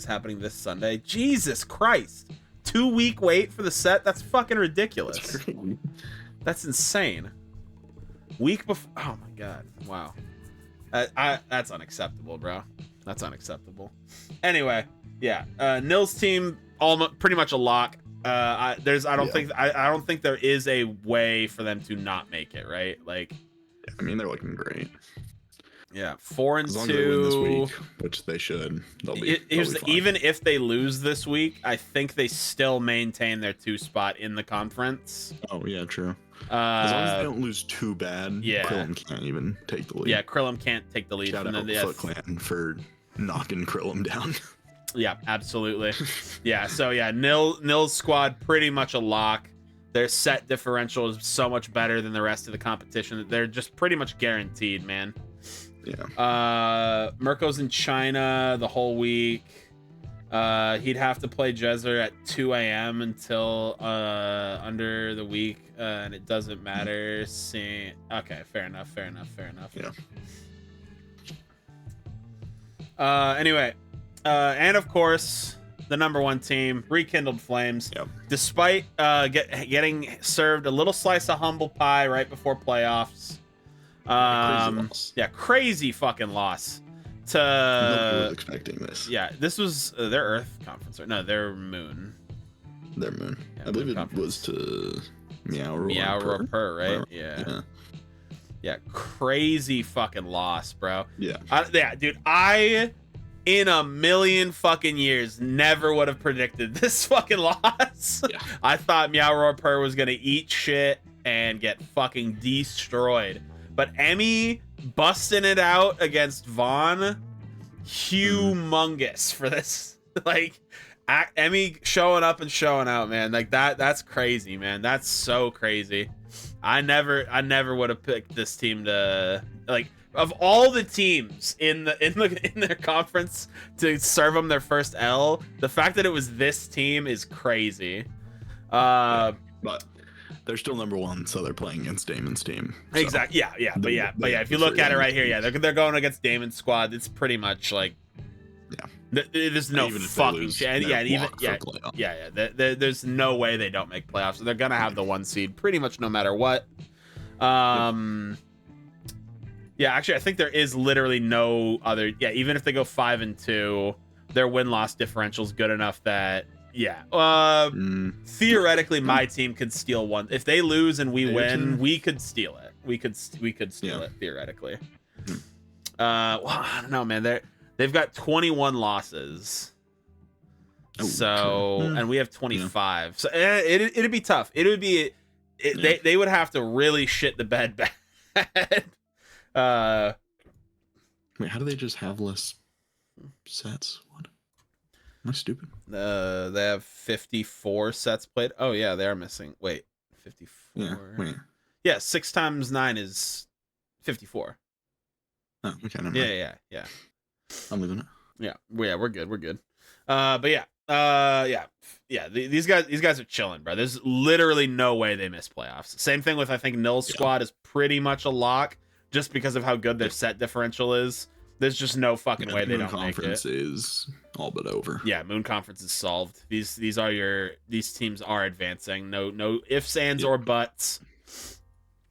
happening this Sunday. Jesus Christ. 2-week wait for the set? That's fucking ridiculous. That's insane. Week before. Oh my god. Wow. That's unacceptable, bro. That's unacceptable. Anyway, yeah. Nils team almost pretty much a lock. I don't think there is a way for them to not make it, right? Like, I mean, they're looking great. Yeah, 4-2. As long as they win this week, which they should, they'll be fine. Even if they lose this week, I think they still maintain their 2 spot in the conference. Oh yeah, true. As long as they don't lose too bad, yeah. Krillum can't even take the lead. Yeah, Krillum can't take the lead. Shout out Foot Clan for knocking Krillum down. Yeah, absolutely. Yeah, so yeah, Nils squad pretty much a lock. Their set differential is so much better than the rest of the competition that they're just pretty much guaranteed, man. Yeah. Mirko's in China the whole week. He'd have to play Jezer at 2 a.m. until under the week, and it doesn't matter. Okay, fair enough. Yeah. Anyway, and of course, the number 1 team, Rekindled Flames. Yep. Despite getting served a little slice of humble pie right before playoffs. Crazy fucking loss to. Nobody was expecting this. Yeah, this was their Earth conference. No, their Moon. Their Moon. Yeah, I believe Moon it was to Meow Purr, right? Yeah. Crazy fucking loss, bro. Yeah. Dude, I in a million fucking years never would have predicted this fucking loss. Yeah. I thought Meow Purr was gonna eat shit and get fucking destroyed. But Emmy busting it out against Vaughn, humongous for this. Like, Emmy showing up and showing out, man. Like that's crazy, man. That's so crazy. I never would have picked this team to, like, of all the teams in their conference to serve them their first L. The fact that it was this team is crazy. But they're still number 1, so they're playing against Damon's team. So. Exactly. Yeah. But yeah. If you look at it right here, yeah, they're going against Damon's squad. It's pretty much like, yeah. There's no fucking chance. Yeah. There's no way they don't make playoffs. They're gonna have the 1 seed pretty much no matter what. Yeah. Actually, I think there is literally no other. Yeah. Even if they go 5-2, their win-loss differential is good enough that. Yeah. Theoretically, my team could steal 1. If they lose and we win, we could steal it. We could steal it theoretically. Well, I don't know, man. They've got 21 losses. And we have 25. Yeah. So it'd be tough. It would be. They would have to really shit the bed bad. Wait, how do they just have less sets? What? Am I stupid? They have 54 sets played. Oh yeah, they are missing. Wait, 54. Yeah. Wait. Yeah, 6 times 9 is 54. Oh, okay. Yeah. I'm leaving it. Yeah, we're good. But yeah. These guys are chilling, bro. There's literally no way they miss playoffs. Same thing with, I think, Nils squad is pretty much a lock, just because of how good their set differential is. There's just no fucking way they don't make it. Conference is all but over. Yeah, Moon Conference is solved. These teams are advancing. No ifs, ands, or buts.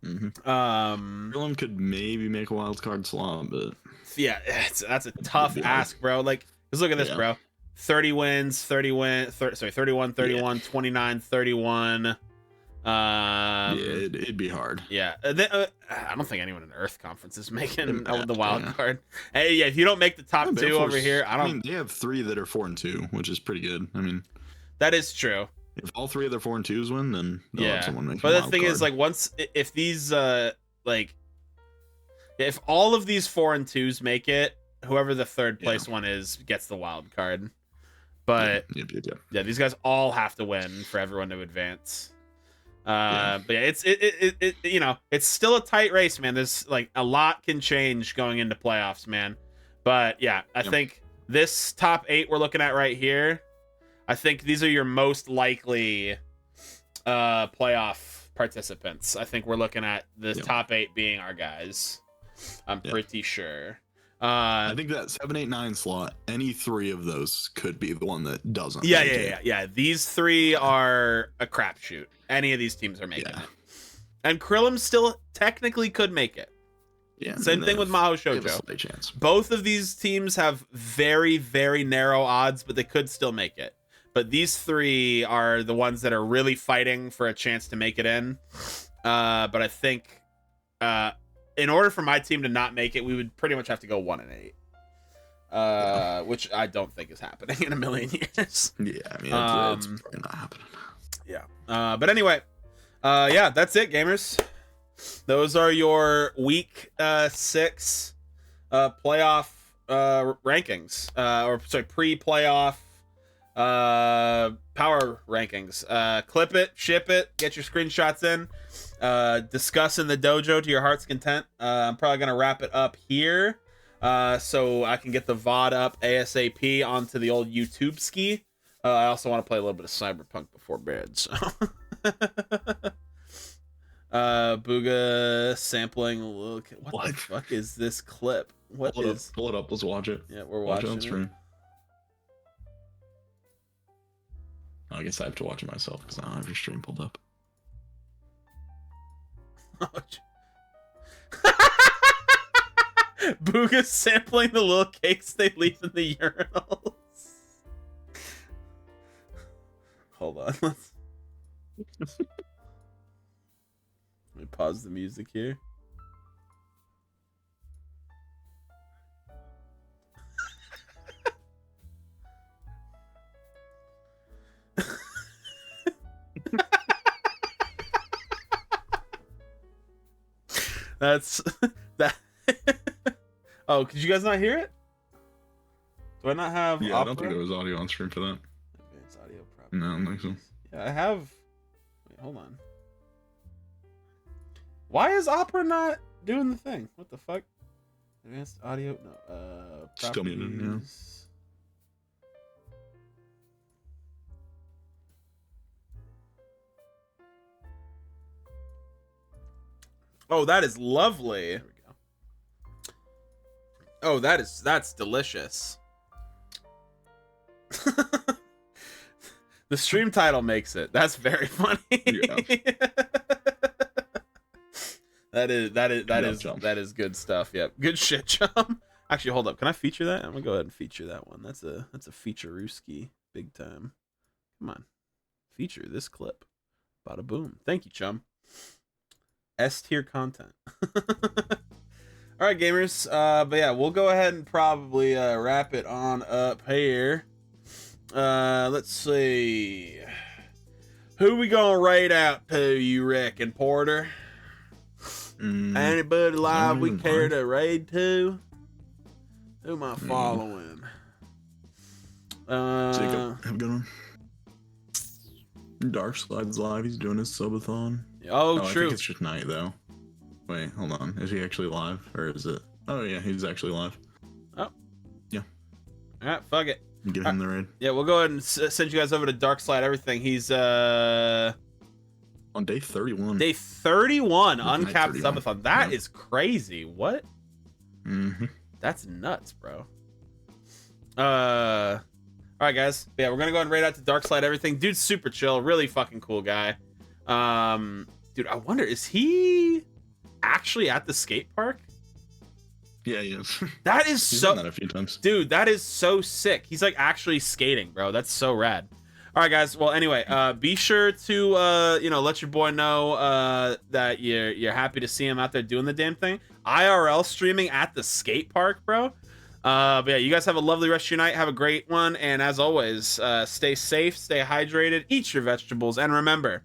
Krillum could maybe make a wild card slot, but yeah, that's a tough ask, bro. Like, let's look at this, bro. 30 wins, 31, 29, 31. It'd be hard. Yeah, I don't think anyone in Earth Conference is making the wild card. Hey, yeah, if you don't make the top 2 over here, I mean, they have 3 that are 4-2, which is pretty good. I mean, that is true. If all 3 of their 4-2s win, then they'll have someone make. But the thing is, like, if these if all of these 4-2s make it, whoever the third place one is gets the wild card. But Yep. yeah, these guys all have to win for everyone to advance. But yeah, it you know, it's still a tight race, man. There's like a lot can change going into playoffs, man. But yeah, I think this top 8 we're looking at right here, I think these are your most likely playoff participants. I think we're looking at the top 8 being our guys. I'm pretty sure. I think that 7, 8, 9 slot, any 3 of those could be the one that doesn't. Yeah. These 3 are a crapshoot. Any of these teams are making it. And Krillum still technically could make it. Yeah. Same thing with Maho Shoujo. Chance. Both of these teams have very, very narrow odds, but they could still make it. But these 3 are the ones that are really fighting for a chance to make it in. But I think in order for my team to not make it, we would pretty much have to go 1 and 8. Which I don't think is happening in a million years. Yeah, I mean, it's probably not happening. Yeah. But anyway, yeah, that's it, gamers. Those are your week 6 playoff rankings. Or sorry, pre-playoff power rankings. Clip it, ship it, get your screenshots in. Discuss in the dojo to your heart's content. I'm probably gonna wrap it up here. So I can get the VOD up ASAP onto the old YouTube ski. I also want to play a little bit of Cyberpunk before bed, so. Booga sampling. Look, what the fuck is this clip? Pull it up. Let's watch it. Yeah, we're watch watching it on stream. I guess I have to watch it myself because I don't have your stream pulled up. Booga's sampling the little cakes they leave in the urinals. Hold on. Let me pause the music here. That's that. Oh, could you guys not hear it? Do I not have? Yeah, opera? I don't think there was audio on stream for that. Advanced audio properties. No, I don't think so. Yeah, I have. Wait, hold on. Why is Opera not doing the thing? What the fuck? Advanced audio? No. Still muted, yeah. Oh, that is lovely. There we go. Oh, that's delicious. The stream title makes it. That's very funny. Yeah. that is good stuff. Yep. Good shit, chum. Actually, hold up. Can I feature that? I'm gonna go ahead and feature that one. That's a feature-ooski big time. Come on. Feature this clip. Bada boom. Thank you, chum. S-tier content. All right, gamers. But yeah, we'll go ahead and probably wrap it on up here. Let's see. Who we gonna raid out to, you reckon, Porter? Anybody live we care to raid to? Who am I following? Jacob, have a good one. Dark Slide's live. He's doing his subathon. Oh, I true. think it's just night though. Wait, hold on. Is he actually live, or is it? Oh yeah, he's actually live. Oh. Yeah. All right, fuck it. Give him the raid. Yeah, we'll go ahead and send you guys over to Dark Slide Everything. He's on day 31. Day 31 Night uncapped 31. subathon. That is crazy. What? Mm-hmm. That's nuts, bro. All right, guys. Yeah, we're gonna go ahead and raid out to Dark Slide Everything. Dude's super chill, really fucking cool guy. Dude, I wonder, is he actually at the skate park? Yeah, he is. That is He's so. done that a few times. Dude, that is so sick. He's like actually skating, bro. That's so rad. All right, guys. Well, anyway, be sure to let your boy know that you're happy to see him out there doing the damn thing. IRL streaming at the skate park, bro. But yeah, you guys have a lovely rest of your night. Have a great one, and as always, stay safe, stay hydrated, eat your vegetables, and remember,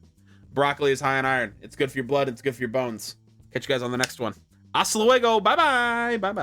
broccoli is high in iron. It's good for your blood. It's good for your bones. Catch you guys on the next one. Hasta luego. Bye bye. Bye bye.